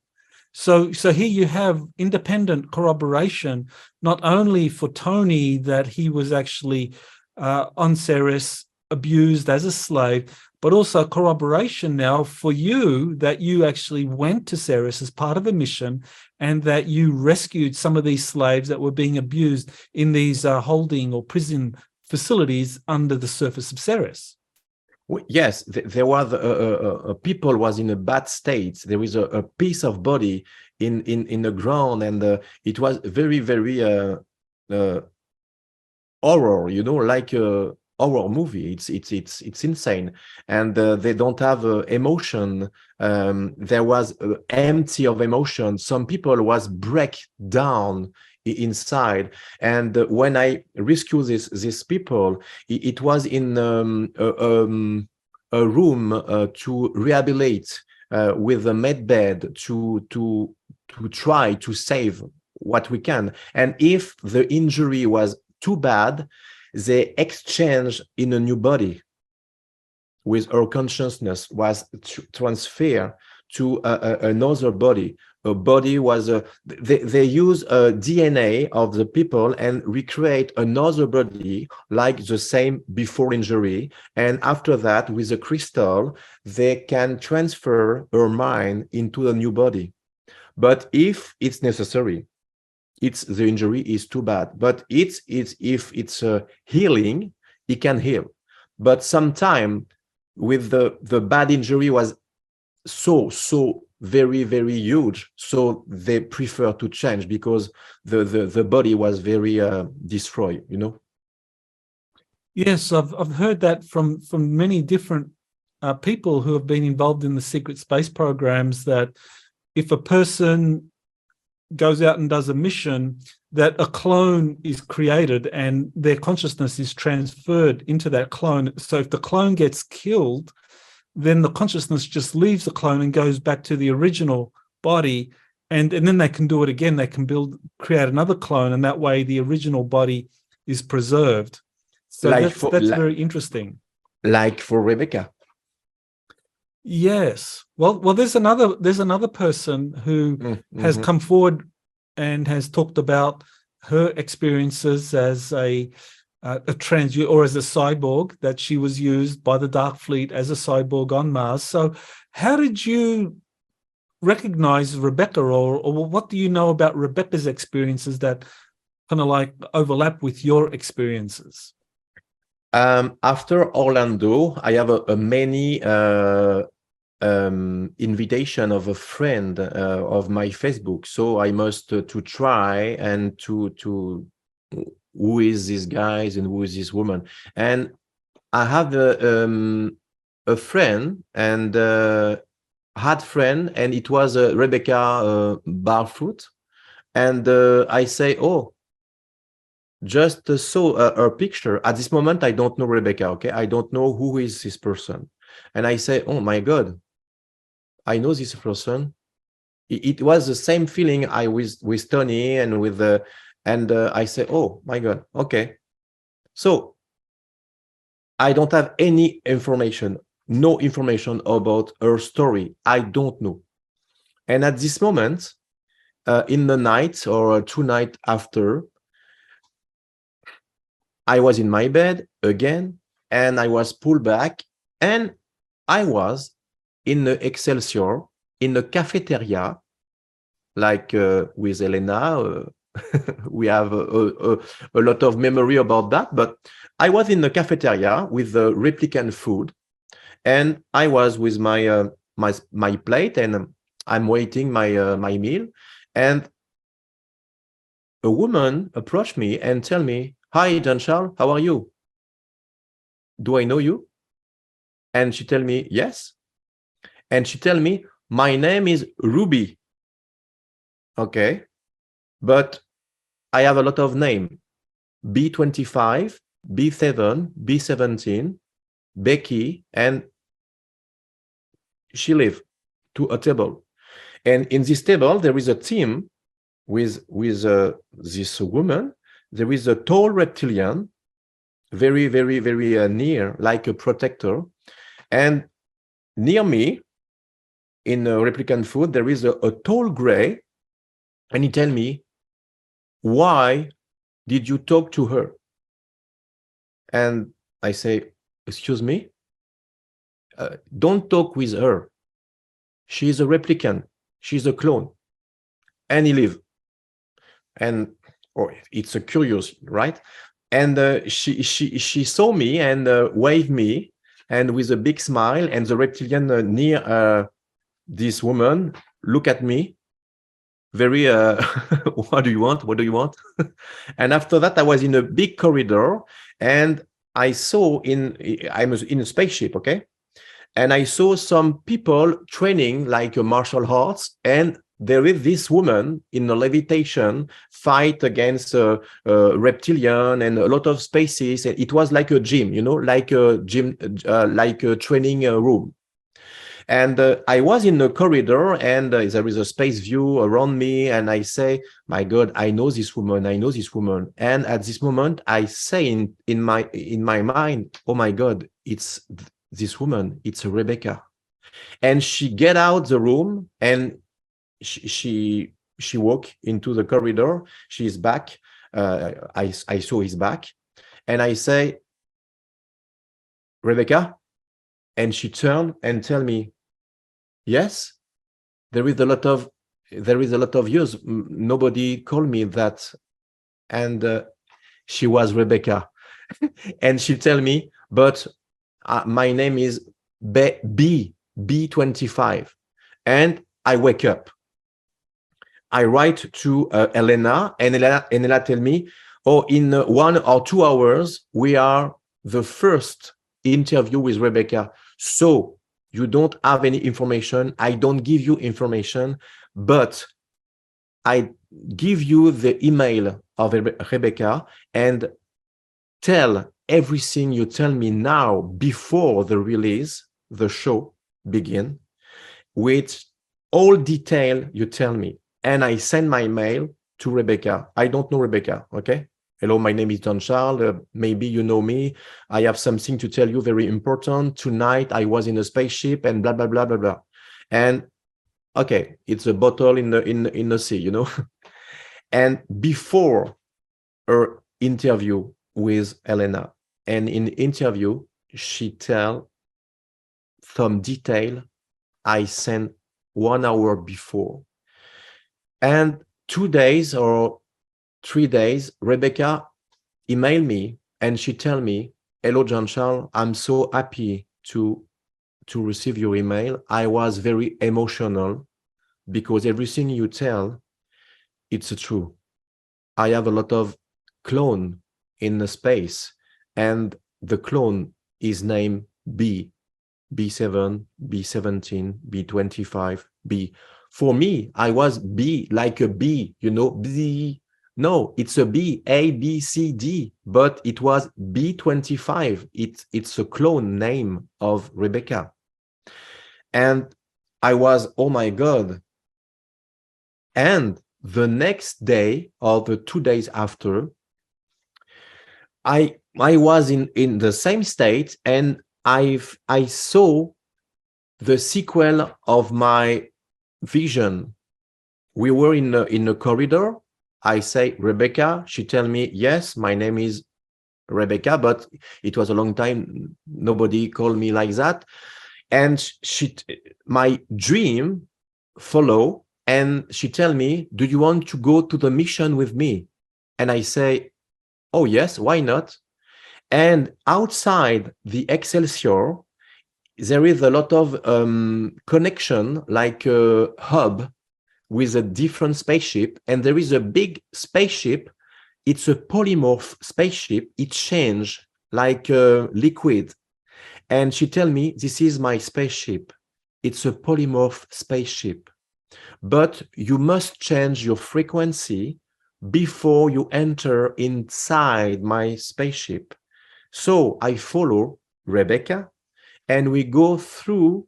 So here you have independent corroboration, not only for Tony that he was actually on Ceres, abused as a slave, but also corroboration now for you that you actually went to Ceres as part of a mission, and that you rescued some of these slaves that were being abused in these holding or prison facilities under the surface of Ceres. Yes, there was people was in a bad state. There is a piece of body in the ground, and it was very, very horror, you know, like a horror movie. It's insane, and they don't have emotion. There was empty of emotion. Some people was break down inside, and when I rescue these people, it was in a room to rehabilitate with a med bed to try to save what we can. And if the injury was too bad, they exchange in a new body. with her consciousness was transferred to another body. A body was they use a DNA of the people and recreate another body like the same before injury. And after that, with a crystal, they can transfer her mind into a new body. But if it's necessary, the injury is too bad. But if it's healing, it can heal. But sometimes with the bad injury was so very, very huge, so they prefer to change because the body was very destroyed, you know. Yes, I've heard that from many different people who have been involved in the secret space programs, that if a person goes out and does a mission, that a clone is created and their consciousness is transferred into that clone. So if the clone gets killed, then the consciousness just leaves the clone and goes back to the original body, and then they can do it again. They can create another clone, and that way the original body is preserved. So that's very interesting. Like for Rebecca. Yes. Well, there's another person who has come forward and has talked about her experiences as a trans or as a cyborg, that she was used by the Dark Fleet as a cyborg on Mars. So how did you recognize Rebecca, or what do you know about Rebecca's experiences that kind of like overlap with your experiences? After Orlando, I have a many invitation of a friend of my Facebook. So I must to try and to who is this guy and who is this woman. And I have a friend and had friend, and it was Rebecca Barfoot. And I say, oh, just saw her picture. At this moment, I don't know Rebecca, okay? I don't know who is this person. And I say, oh my God, I know this person. It was the same feeling I with Tony and with I say, oh my God, okay. So I don't have any information, no information about her story. I don't know. And at this moment, in the night or 2 nights after, I was in my bed again, and I was pulled back, and I was in the Excelsior, in the cafeteria, like with Elena. We have a lot of memory about that, but I was in the cafeteria with the replicant food, and I was with my my plate, and I'm waiting my meal, and a woman approached me and tell me, "Hi, Jean-Charles, how are you? Do I know you?" And she tell me, "Yes." And she tell me, "My name is Ruby." Okay, but I have a lot of name: B25, B7, B17, Becky, and she live to a table. And in this table, there is a team with this woman. There is a tall reptilian, very, very, very near, like a protector. And near me, in replicant food, there is a tall gray. And he tell me, "Why did you talk to her?" And I say, "Excuse me, don't talk with her. She's a replicant. She's a clone." And he leave. And it's a curious, right? And she saw me and waved me, and with a big smile, and the reptilian near this woman look at me very what do you want? And after that, I was in a big corridor, and I saw I was in a spaceship, okay, and I saw some people training like martial arts, and there is this woman in a levitation fight against a reptilian and a lot of spaces. And it was like a gym, like a gym, like a training room. And I was in the corridor, and there is a space view around me, and I say, "My God, I know this woman. And at this moment, I say in my mind, "Oh my God, it's this woman, it's a Rebecca. And she get out the room, and she walk into the corridor. She's back. I saw his back, and I say, Rebecca, and she turned and tell me, yes, there is a lot of years nobody called me that, and she was Rebecca. And she tell me, but my name is B25. And I wake up. I write to Elena, and Elena tell me, oh, in 1 or 2 hours, we are the first interview with Rebecca. So you don't have any information. I don't give you information, but I give you the email of Rebecca, and tell everything you tell me now before the release, the show begin, with all detail you tell me. And I send my mail to Rebecca. I don't know Rebecca, okay? Hello, my name is Don Charles. Maybe you know me. I have something to tell you very important. Tonight, I was in a spaceship and blah, blah, blah, blah, blah. And okay, it's a bottle in the sea, you know? And before her interview with Elena, and in interview, she tell some detail I sent 1 hour before. And 2 days or 3 days, Rebecca emailed me, and she tell me, hello, Jean-Charles, I'm so happy to receive your email. I was very emotional because everything you tell, it's true. I have a lot of clone in the space, and the clone is named B7, B17, B25, B. For me, I was B, like a B, you know, B. No, it's a B, A, B, C, D, but it was B25. It's a clone name of Rebecca. And I was, oh my God. And the next day, or the 2 days after, I was in the same state, and I saw the sequel of my vision. We were in a corridor. I say, Rebecca. She tell me, yes, my name is Rebecca, but it was a long time. Nobody called me like that. And my dream follow, and she tell me, do you want to go to the mission with me? And I say, oh, yes, why not? And outside the Excelsior, there is a lot of connection, like a hub with a different spaceship. And there is a big spaceship. It's a polymorph spaceship. It changed like liquid. And she tell me, this is my spaceship. It's a polymorph spaceship. But you must change your frequency before you enter inside my spaceship. So I follow Rebecca, and we go through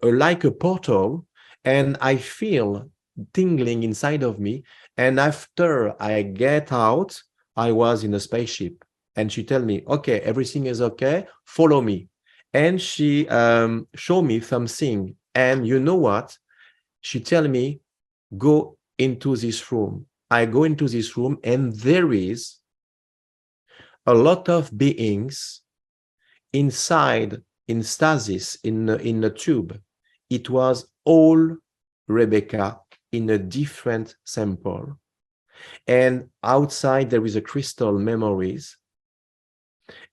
like a portal, and I feel tingling inside of me. And after I get out, I was in a spaceship. And she tell me, okay, everything is okay, follow me. And she showed me something. And you know what? She tell me, go into this room. I go into this room, and there is a lot of beings inside, in stasis, in a tube. It was all Rebecca in a different sample. And outside there is a crystal memories.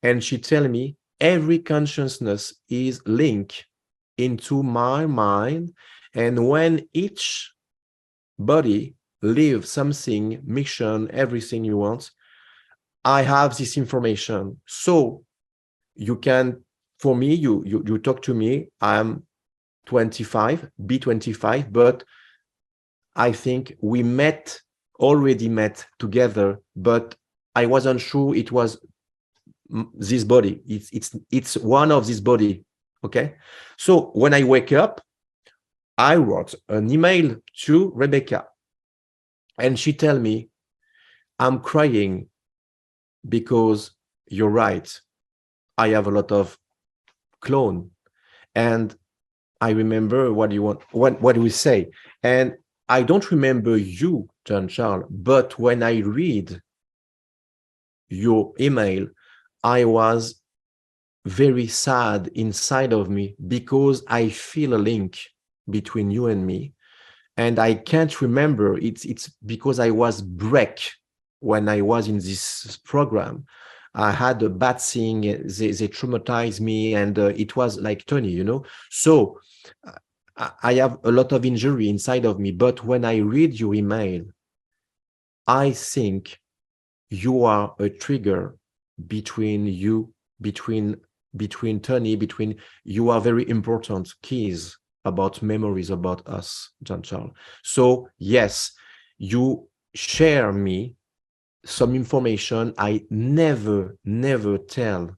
And she tell me, every consciousness is linked into my mind. And when each body lives something, mission, everything you want, I have this information. So you can, for me, you talk to me, I'm 25, B25, but I think we already met together, but I wasn't sure it was this body. It's one of this body, okay? So when I wake up, I wrote an email to Rebecca, and she tell me, I'm crying because you're right. I have a lot of clone. And I remember what we say. And I don't remember you, Jean-Charles, but when I read your email, I was very sad inside of me because I feel a link between you and me. And I can't remember. It's because I was break when I was in this program. I had a bad thing. They traumatized me, and it was like Tony, So I have a lot of injury inside of me. But when I read your email, I think you are a trigger between Tony, you are very important keys about memories about us, Jean-Charles. So yes, you share me some information I never tell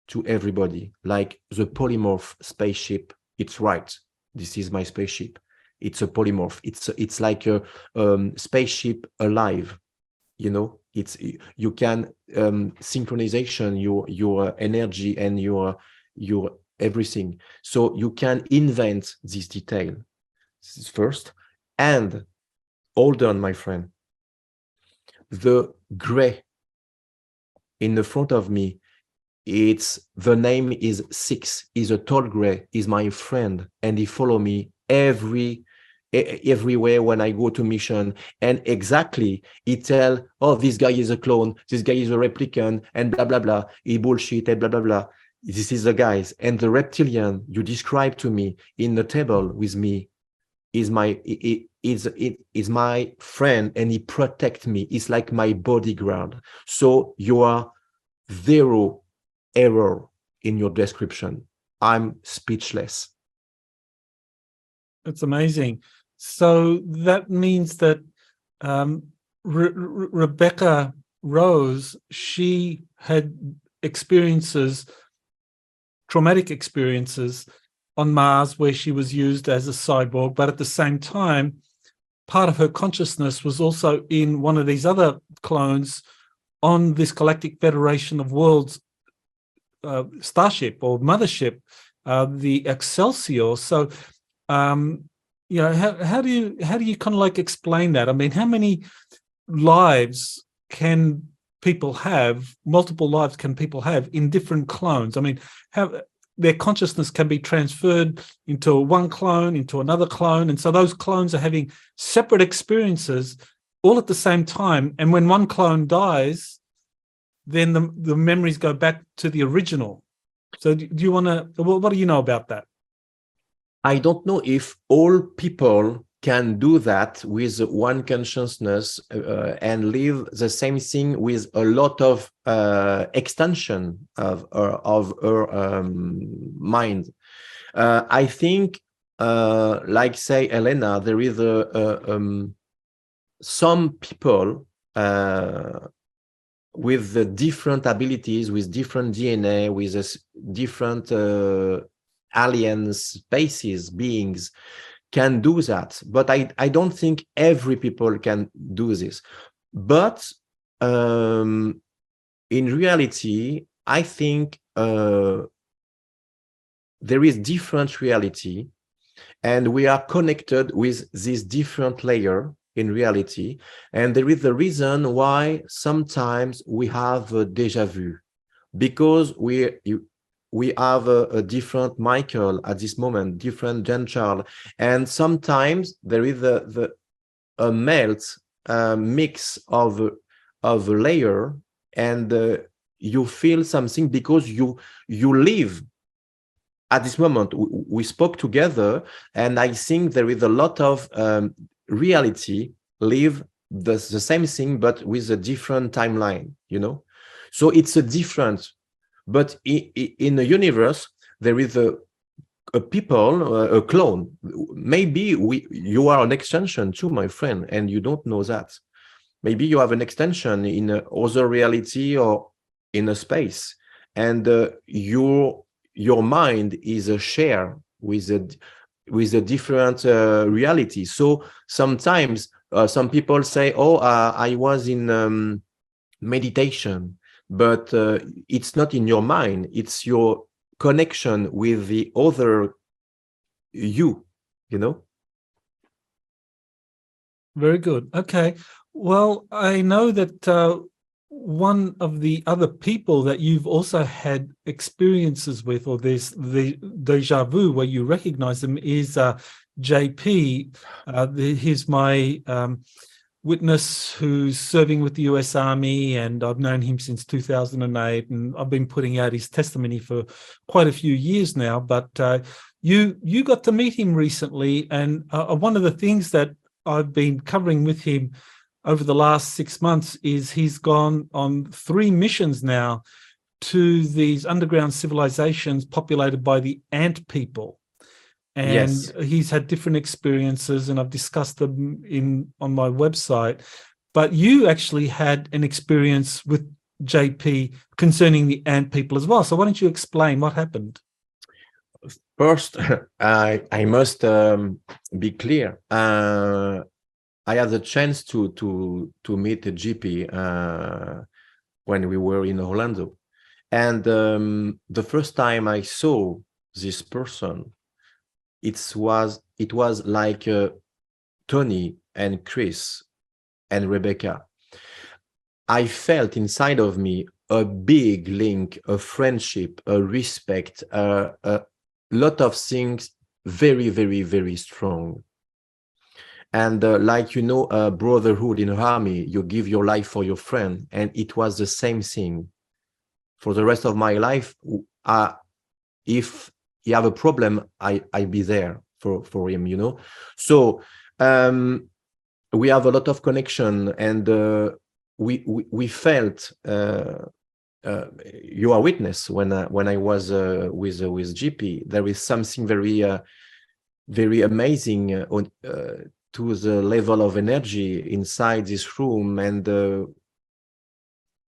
to everybody, like the polymorph spaceship. It's right. This is my spaceship. It's a polymorph. It's like a spaceship alive. It's you can synchronization your energy and your everything. So you can invent this detail. This is first. And hold on, my friend. The gray in the front of me, the name is 6. Is a tall gray, is my friend, and he follow me everywhere when I go to mission. And exactly, he tell, oh, this guy is a clone, this guy is a replicant, and blah blah blah. He bullshit and blah blah blah. This is the guys. And the reptilian you described to me in the table with me is my friend, and he protect me. It's like my bodyguard. So you are zero error in your description. I'm speechless. It's amazing. So that means that Rebecca Rose, she had traumatic experiences on Mars where she was used as a cyborg, but at the same time, part of her consciousness was also in one of these other clones on this Galactic Federation of Worlds starship or mothership, the Excelsior. So, how do you kind of like explain that? I mean, how many lives can people have? Multiple lives can people have in different clones? I mean, how their consciousness can be transferred into one clone, into another clone, and so those clones are having separate experiences all at the same time. And when one clone dies, then the memories go back to the original. So do you want to, what do you know about that? I don't know if all people can do that with one consciousness and live the same thing with a lot of extension of her mind. I think, like say Elena, there is some people with the different abilities, with different DNA, with different alien species, beings, can do that. But I don't think every people can do this. But in reality, I think there is different reality, and we are connected with this different layer in reality. And there is the reason why sometimes we have a deja vu, because we have a different Michael at this moment, different Jean-Charles, and sometimes there is a mix of a layer, and you feel something because you live at this moment. We spoke together, and I think there is a lot of reality live the same thing, but with a different timeline, So it's a different. But in the universe, there is a people, a clone. Maybe you are an extension too, my friend, and you don't know that. Maybe you have an extension in other reality or in a space, and your mind is a share with a different reality. So sometimes some people say, "Oh, I was in meditation." But it's not in your mind, it's your connection with the other you know. Very good. Okay. Well, I know that one of the other people that you've also had experiences with, or there's the deja vu where you recognize them, is JP. He's my witness who's serving with the US Army, and I've known him since 2008, and I've been putting out his testimony for quite a few years now. But you got to meet him recently, and one of the things that I've been covering with him over the last 6 months is he's gone on 3 missions now to these underground civilizations populated by the ant people. And Yes. he's had different experiences, and I've discussed them on my website. But you actually had an experience with JP concerning the ant people as well. So why don't you explain what happened? First, I must be clear. I had the chance to meet the GP when we were in Orlando, and the first time I saw this person, it was like Tony and Chris and Rebecca. I felt inside of me a big link, a friendship, a respect, a lot of things very, very, very strong. And like, brotherhood in army, you give your life for your friend. And it was the same thing. For the rest of my life, if he have a problem, I be there for him, So we have a lot of connection, and we felt you are witness when I was with GP. There is something very very amazing to the level of energy inside this room, and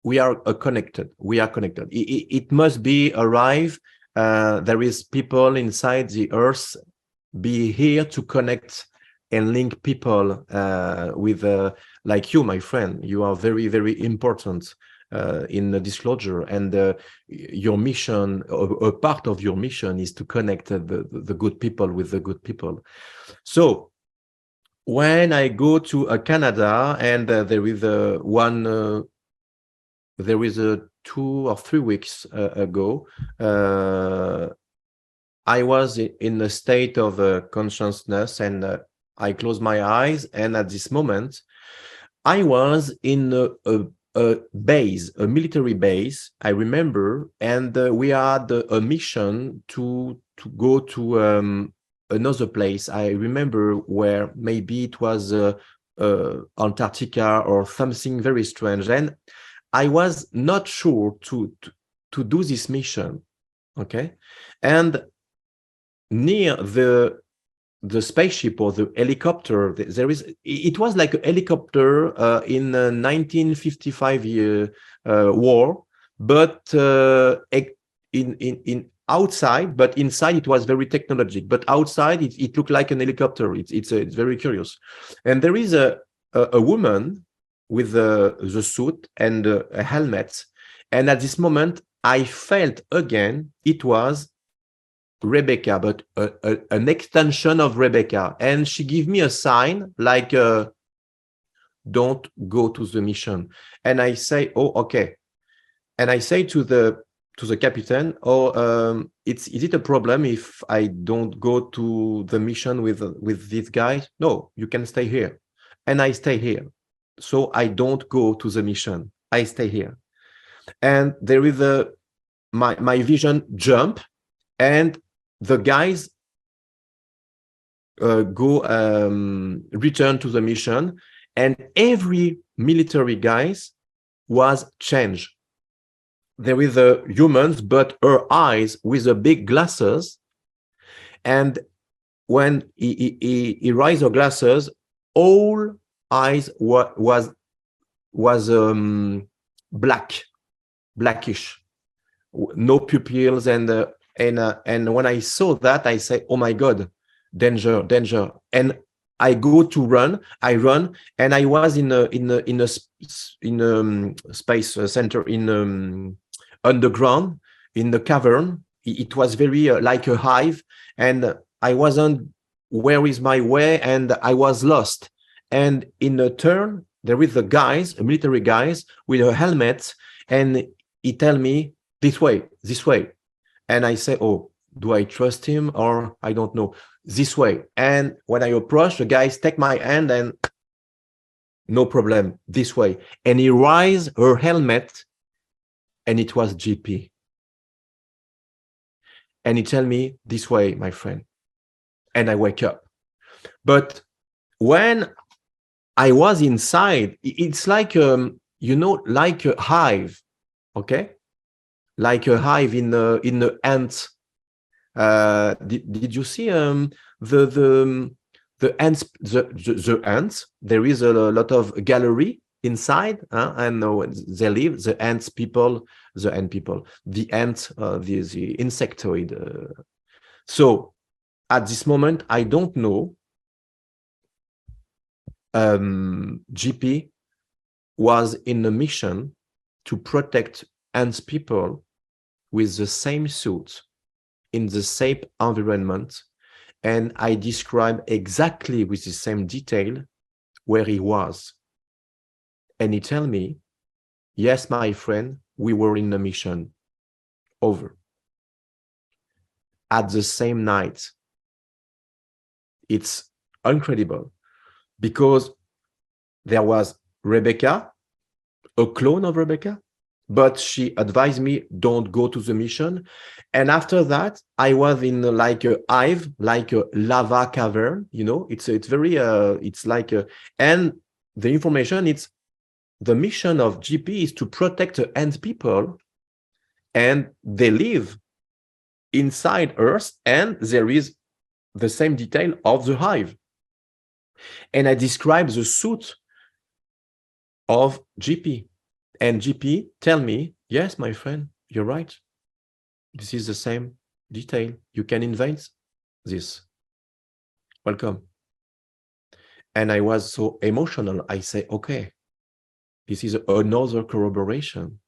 we are connected. It must be arrive. There is people inside the earth be here to connect and link people with like you, my friend. You are very, very important in the disclosure, and your mission, a part of your mission, is to connect the good people with the good people. So when I go to Canada, and there is a 2 or 3 weeks ago, I was in a state of consciousness, and I closed my eyes, and at this moment I was in a base, a military base, I remember, and we had a mission to go to another place. I remember where maybe it was Antarctica or something very strange, and I was not sure to do this mission. Okay, and near the spaceship or the helicopter, it was like a helicopter in 1955 war, but in outside, but inside it was very technologic. But outside it looked like an helicopter. It's very curious, and there is a woman with the suit and a helmet, and at this moment I felt again it was Rebecca, but an extension of Rebecca, and she gave me a sign like don't go to the mission. And I say, oh, okay. And I say to the captain, is it a problem if I don't go to the mission with these guys? No, you can stay here. And I stay here. So I don't go to the mission. I stay here. And there is my vision jump, and the guys return to the mission, and every military guys was changed. There is humans, but her eyes with the big glasses, and when he raised her glasses, all eyes was blackish, no pupils, and when I saw that, I say, oh my God, danger. And I go to run, and I was in a space center, in underground, in the cavern, it was very like a hive, and I wasn't where is my way, and I was lost. And in a turn, there is the guys, military guys with a helmet, and he tell me this way. And I say, oh, do I trust him or I don't know, this way. And when I approach, the guys take my hand and no problem, this way. And he raise her helmet, and it was GP. And he tell me, this way, my friend. And I wake up. But when I was inside, it's like, like a hive, okay? Like a hive in the ant. Did you see the ants? The ants. There is a lot of gallery inside, and they live. The ant people, the insectoid. So at this moment, I don't know. GP was in a mission to protect ants people with the same suit in the same environment, and I describe exactly with the same detail where he was. And he tell me, yes, my friend, we were in a mission. Over. At the same night. It's incredible, because there was Rebecca, a clone of Rebecca, but she advised me, don't go to the mission. And after that, I was in like a hive, like a lava cavern, it's very, it's like and the information, it's the mission of GP is to protect the ant people, and they live inside Earth, and there is the same detail of the hive. And I describe the suit of GP. And GP tell me, yes, my friend, you're right. This is the same detail. You can invent this. Welcome. And I was so emotional. I say, okay, this is another corroboration.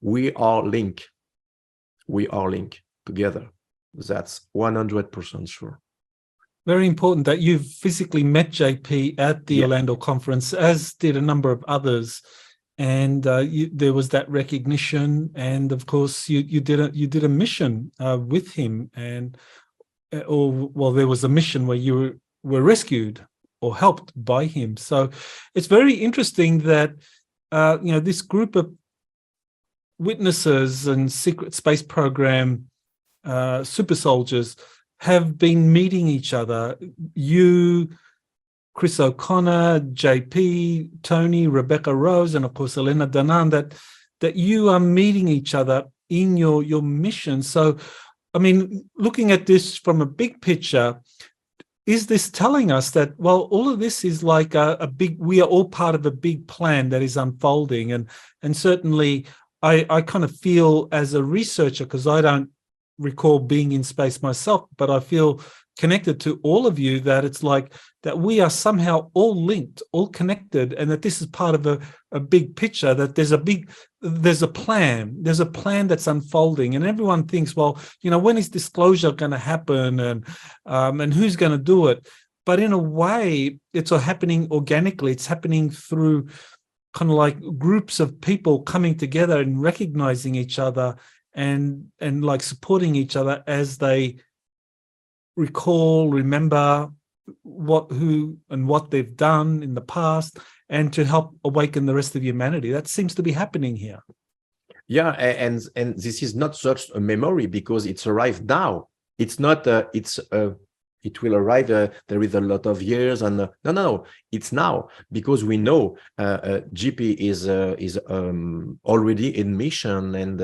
We are linked. We are linked together. That's 100% sure. Very important that you physically met JP at the Orlando conference, as did a number of others. And there was that recognition, and of course you did a mission with him, and there was a mission where you were rescued or helped by him. So it's very interesting that this group of witnesses and secret space program super soldiers have been meeting each other. You, Chris O'Connor, JP, Tony, Rebecca Rose, and of course Elena Danaan, that you are meeting each other in your mission. So, I mean, looking at this from a big picture, is this telling us that, well, all of this is like we are all part of a big plan that is unfolding? And certainly I kind of feel as a researcher, because I don't recall being in space myself, but I feel connected to all of you, that it's like that we are somehow all linked, all connected, and that this is part of a big picture, that there's a plan that's unfolding, and everyone thinks, well, when is disclosure going to happen, and who's going to do it? But in a way, it's all happening organically. It's happening through kind of like groups of people coming together and recognizing each other and like supporting each other as they remember who and what they've done in the past, and to help awaken the rest of humanity. That seems to be happening here. Yeah, and this is not such a memory, because it's arrived now. It's not. It will arrive. There is a lot of years, and no. It's now, because we know GP is already in mission, and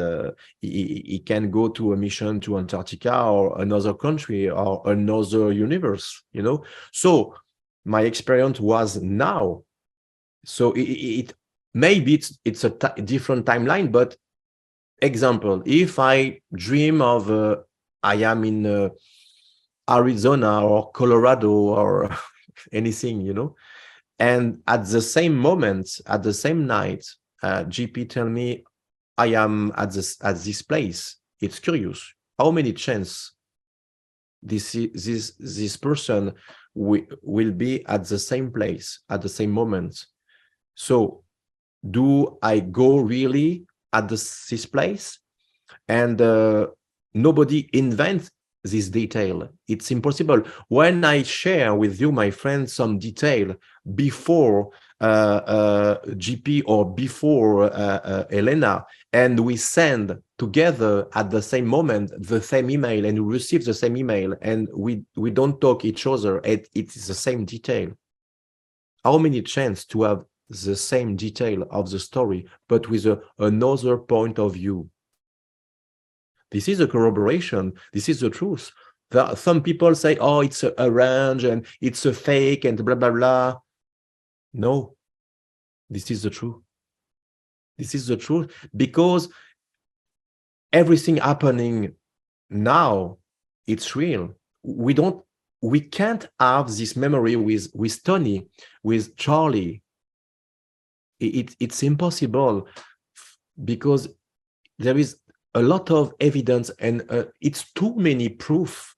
he can go to a mission to Antarctica or another country or another universe. So my experience was now. So it maybe it's a different timeline, but example, if I dream of I am in Arizona or Colorado or anything, and at the same moment, at the same night, GP tell me I am at this place. It's curious. how many chance this person will be at the same place at the same moment? So do I go really at this place? And nobody invents this detail. It's impossible. When I share with you, my friend, some detail before GP or before Elena, and we send together at the same moment the same email, and we receive the same email, and we don't talk each other, it is the same detail. How many chance to have the same detail of the story, but with another point of view? This is a corroboration. This is the truth. Some people say, oh, it's a range and it's a fake and blah, blah, blah. No, this is the truth. This is the truth, because everything happening now, it's real. We can't have this memory with Tony, with Charlie. It's impossible, because there is a lot of evidence, and it's too many proof.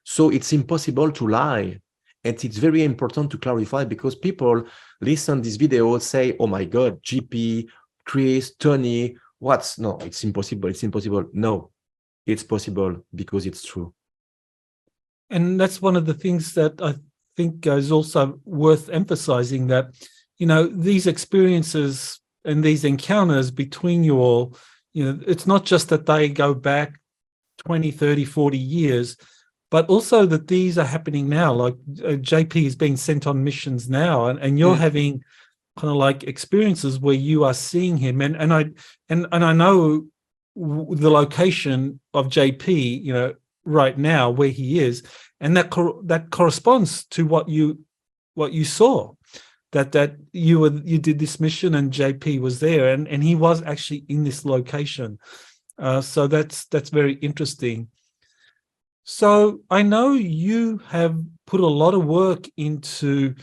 So it's impossible to lie. And it's very important to clarify, because people listen to this video, say, oh my God, GP, Chris, Tony, no, it's impossible. It's impossible. No, it's possible, because it's true. And that's one of the things that I think is also worth emphasizing, that, you know, these experiences and these encounters between you all, you know, it's not just that they go back 20, 30, 40 years, but also that these are happening now. Like JP is being sent on missions now, and you're having kind of like experiences where you are seeing him. And I know the location of JP, you know, right now where he is, and that corresponds to what you saw. That you did this mission and JP was there, and he was actually in this location. So that's very interesting. So I know you have put a lot of work into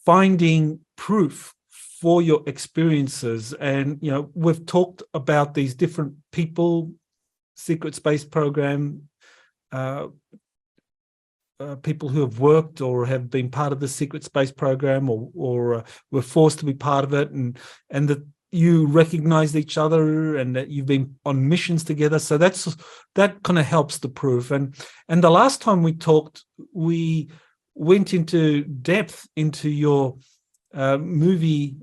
finding proof for your experiences, and you know, we've talked about these different people, secret space program, people who have worked or have been part of the secret space program, or were forced to be part of it, and that you recognized each other, and that you've been on missions together. So that kind of helps the proof. And the last time we talked, we went into depth into your movie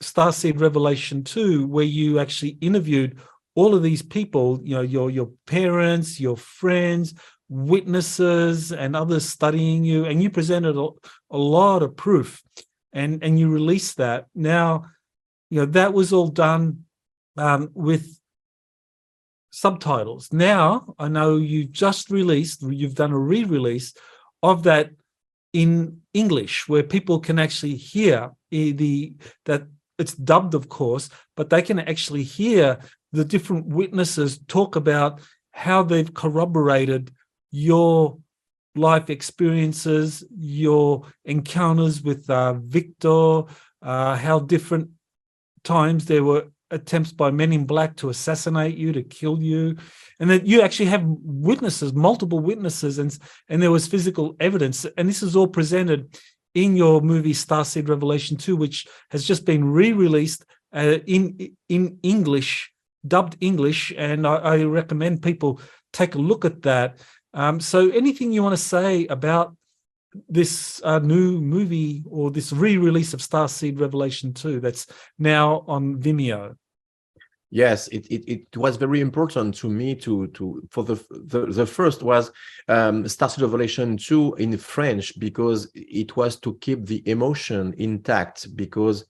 Starseed Revelation 2, where you actually interviewed all of these people, you know, your parents, your friends, witnesses, and others studying you, and you presented a lot of proof, and you released that. Now, you know, that was all done with subtitles. Now, I know you've done a re-release of that in English, where people can actually hear that it's dubbed, of course, but they can actually hear the different witnesses talk about how they've corroborated your life experiences, your encounters with Victor, how different times there were attempts by men in black to assassinate you, to kill you, and that you actually have witnesses, multiple witnesses, and there was physical evidence. And this is all presented in your movie Starseed Revelation 2, which has just been re-released in English, dubbed English, and I recommend people take a look at that. So anything you want to say about this new movie, or this re-release of Starseed Revelation 2 that's now on Vimeo? Yes, it was very important to me for the first was Starseed Revelation 2 in French, because it was to keep the emotion intact, because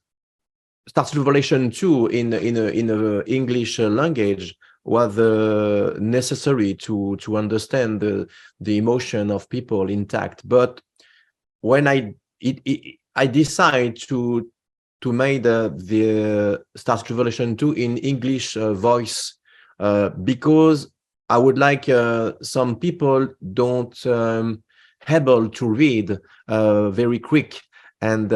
Starseed Revelation 2 in a English language was necessary to understand the emotion of people intact. But when I decided to make the Starseed Revelation 2 in English voice, because I would like some people don't able to read very quick, and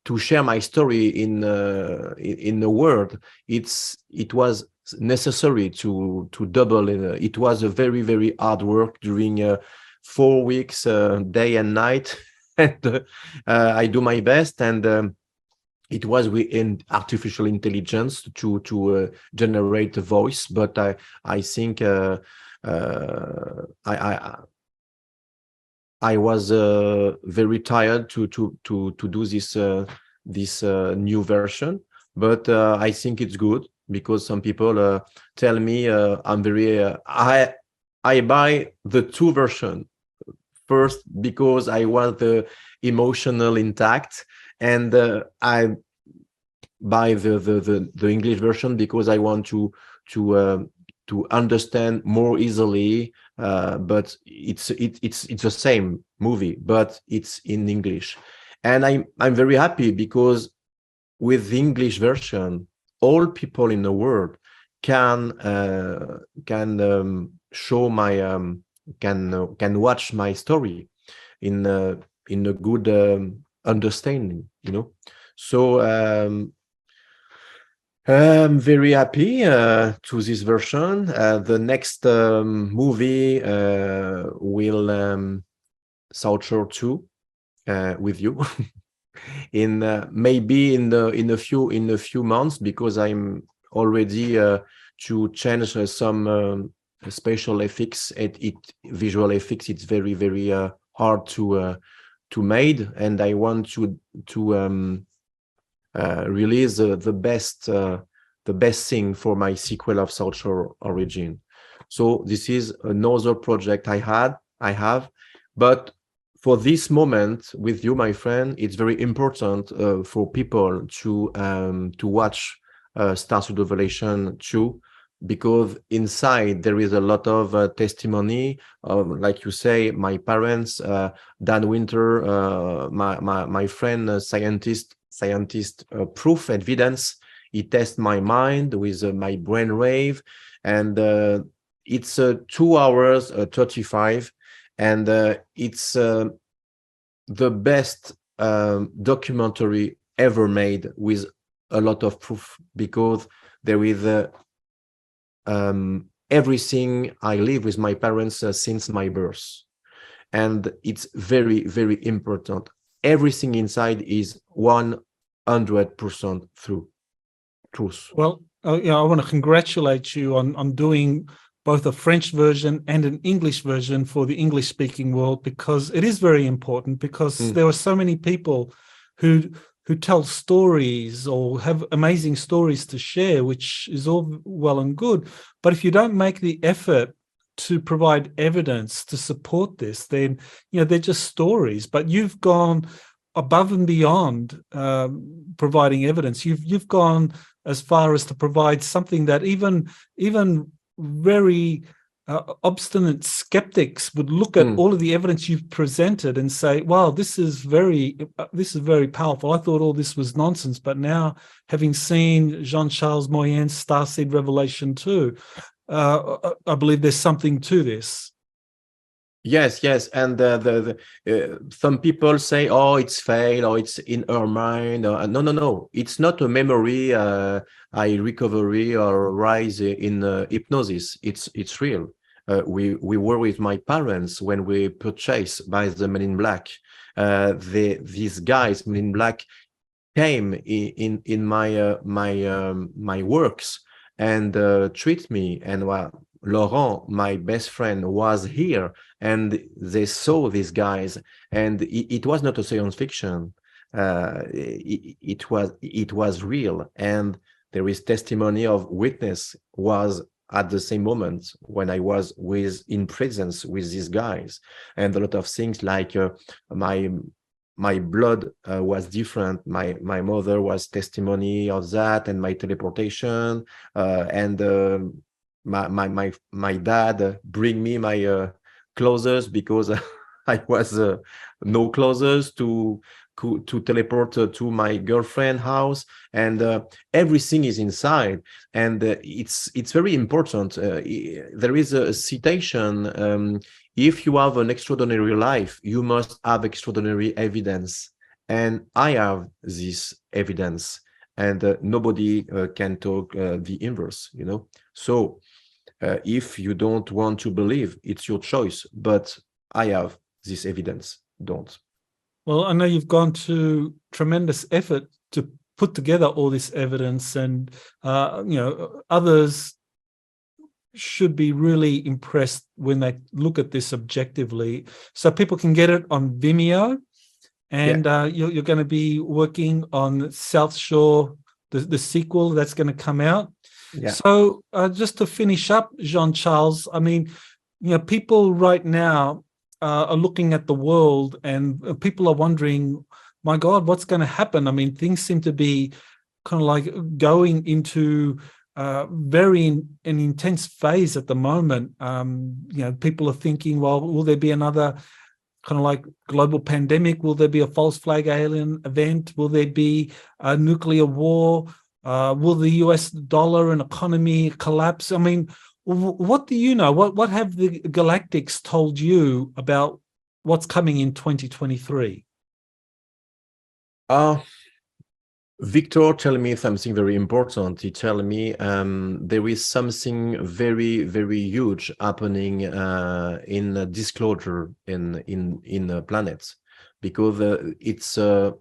to share my story in a word, it was necessary to double. It was a very, very hard work during 4 weeks, day and night. And I do my best, and it was in artificial intelligence to generate a voice. But I think I was very tired to do this new version. But I think it's good, because some people tell me I'm very I buy the two version. First, because I want the emotional intact, and I buy the English version because I want to understand more easily. But it's the same movie, but it's in English, and I'm very happy, because with the English version, all people in the world can show my can watch my story in a good understanding, So I'm very happy to this version. The next movie will South Shore 2 with you in maybe in a few months, because I'm already to change some special effects. Visual effects. It's very, very hard to made, and I want to release the best thing for my sequel of South Shore Origin. So this is another project I have, but for this moment with you, my friend, it's very important for people to watch Starseed Revelation 2, because inside there is a lot of testimony of, like you say, my parents, Dan Winter, my friend, scientist, proof evidence. He tests my mind with my brainwave, and it's 2 hours 35, and it's the best documentary ever made, with a lot of proof, because there is everything I live with my parents since my birth, and it's very, very important. Everything inside is 100% truth. Well, I want to congratulate you on doing both a French version and an English version for the English-speaking world, because it is very important, because there are so many people who tell stories or have amazing stories to share, which is all well and good. But if you don't make the effort to provide evidence to support this, then they're just stories. But you've gone above and beyond providing evidence. You've gone as far as to provide something that even very obstinate skeptics would look at all of the evidence you've presented and say, wow, this is very powerful. I thought all this was nonsense, but now, having seen Jean-Charles Moyen's Starseed Revelation 2, I believe there's something to this. Yes, and some people say, oh, it's failed, or it's in her mind. No, it's not a memory I recovery or rise in hypnosis. It's real. We were with my parents when we purchased by the Men in Black. These guys, Men in Black, came in my works and treat me. And Laurent, my best friend, was here, and they saw these guys, and it was not a science fiction. It was real, and there is testimony of witness was at the same moment when I was in presence with these guys, and a lot of things like my blood was different. My mother was testimony of that, and my teleportation, and my dad bring me my clothes, because I was no clothes to teleport to my girlfriend house, and everything is inside, and it's very important. There is a citation: if you have an extraordinary life, you must have extraordinary evidence, and I have this evidence, and nobody can talk the inverse, you know. So if you don't want to believe, it's your choice, but I have this evidence. Don't. Well, I know you've gone to tremendous effort to put together all this evidence, and others should be really impressed when they look at this objectively. So people can get it on Vimeo, and you're going to be working on South Shore, the sequel that's going to come out. Yeah. So just to finish up, Jean-Charles, I mean, people right now are looking at the world, and people are wondering, my God, what's going to happen? I mean, things seem to be kind of like going into an intense phase at the moment. People are thinking, well, will there be another kind of like global pandemic? Will there be a false flag alien event? Will there be a nuclear war? Will the US dollar and economy collapse? I mean, what do you know? What have the Galactics told you about what's coming in 2023? Victor tell me something very important. He tell me there is something very, very huge happening in disclosure in planets, because it's a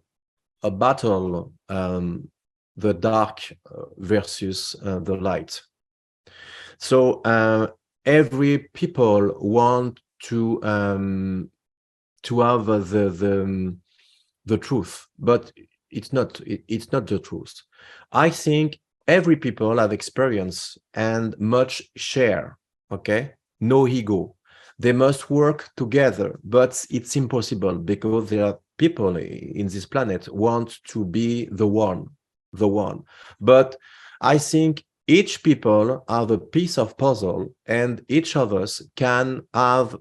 battle, the dark versus the light. So every people want to have the truth, but it's not the truth. I think every people have experience and much share. Okay, no ego. They must work together, but it's impossible because there are people in this planet want to be the one. But I think each people have a piece of puzzle, and each of us can have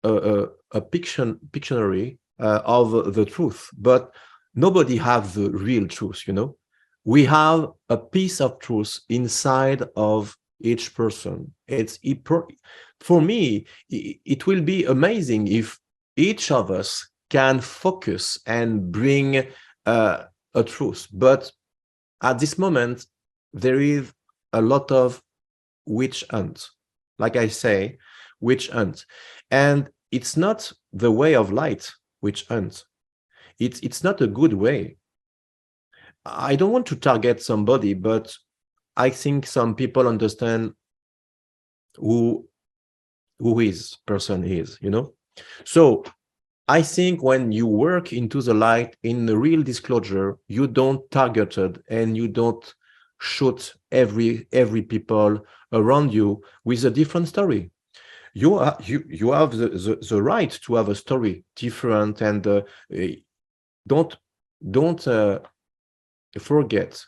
a pictionary of the truth, but nobody has the real truth, you know. We have a piece of truth inside of each person. For me, it will be amazing if each of us can focus and bring a truth. But at this moment, there is a lot of witch hunt, like I say, witch hunt, and it's not the way of light. Witch hunt, it's not a good way. I don't want to target somebody, but I think some people understand who his person is, you know. So I think when you work into the light in the real disclosure, you don't target it, and you don't shoot every people around you with a different story. You have the right to have a story different, and don't forget,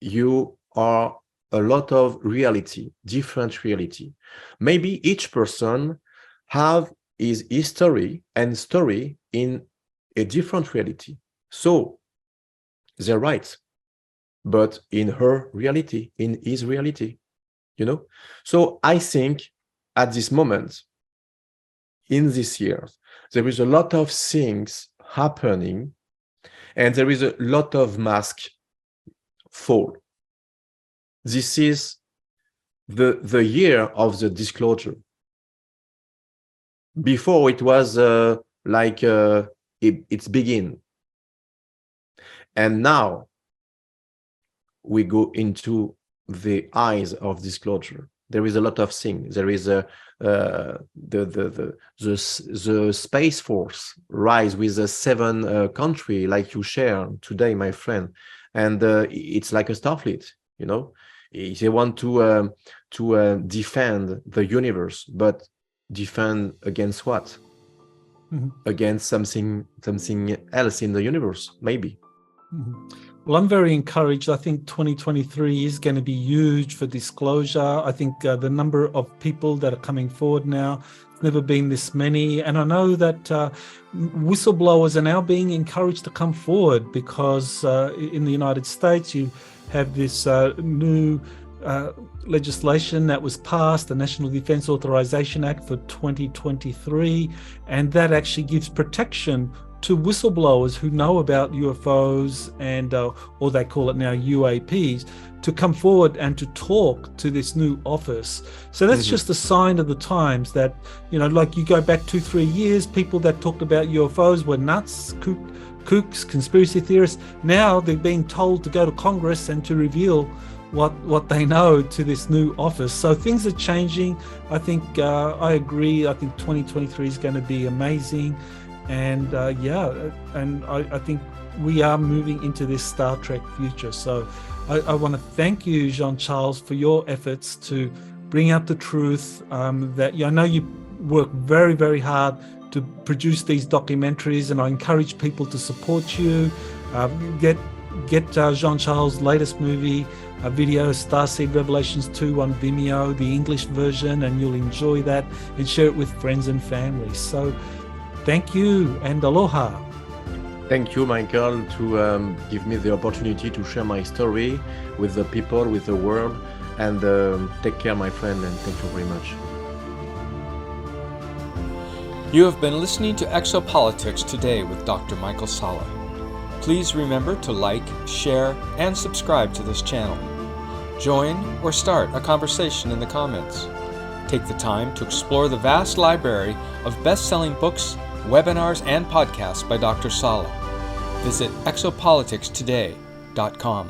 you are a lot of reality, different reality. Maybe each person have his history and story in a different reality. So they're right, but in her reality, in his reality, you know. So I think at this moment, in this year, there is a lot of things happening, and there is a lot of mask fall. This is the year of the disclosure. Before it was it's begin, and now we go into the eyes of disclosure. There is a lot of things. There is the Space Force rise with a 7 country, like you share today, my friend, and it's like a Starfleet, you know. They want to defend the universe, but defend against what? Mm-hmm. Against something else in the universe, maybe. Mm-hmm. Well, I'm very encouraged. I think 2023 is going to be huge for disclosure. I think the number of people that are coming forward now, it's never been this many. And I know that whistleblowers are now being encouraged to come forward, because in the United States, you have this new legislation that was passed, the National Defense Authorization Act for 2023, and that actually gives protection to whistleblowers who know about UFOs and, or they call it now UAPs, to come forward and to talk to this new office. So that's just a sign of the times that, like you go back 2-3 years, people that talked about UFOs were nuts, kooks, conspiracy theorists. Now they're being told to go to Congress and to reveal what they know to this new office. So things are changing. I think I agree. I think 2023 is going to be amazing. And I think we are moving into this Star Trek future. So I want to thank you, Jean-Charles, for your efforts to bring out the truth. That I know you work very, very hard to produce these documentaries, and I encourage people to support you. Get Jean-Charles' latest movie, video, Starseed Revelations 2 on Vimeo, the English version, and you'll enjoy that, and share it with friends and family. So thank you and aloha. Thank you, Michael, to give me the opportunity to share my story with the people, with the world, and take care, my friend, and thank you very much. You have been listening to Exopolitics Today with Dr. Michael Salla. Please remember to like, share, and subscribe to this channel. Join or start a conversation in the comments. Take the time to explore the vast library of best-selling books, webinars, and podcasts by Dr. Salla. Visit exopoliticstoday.com.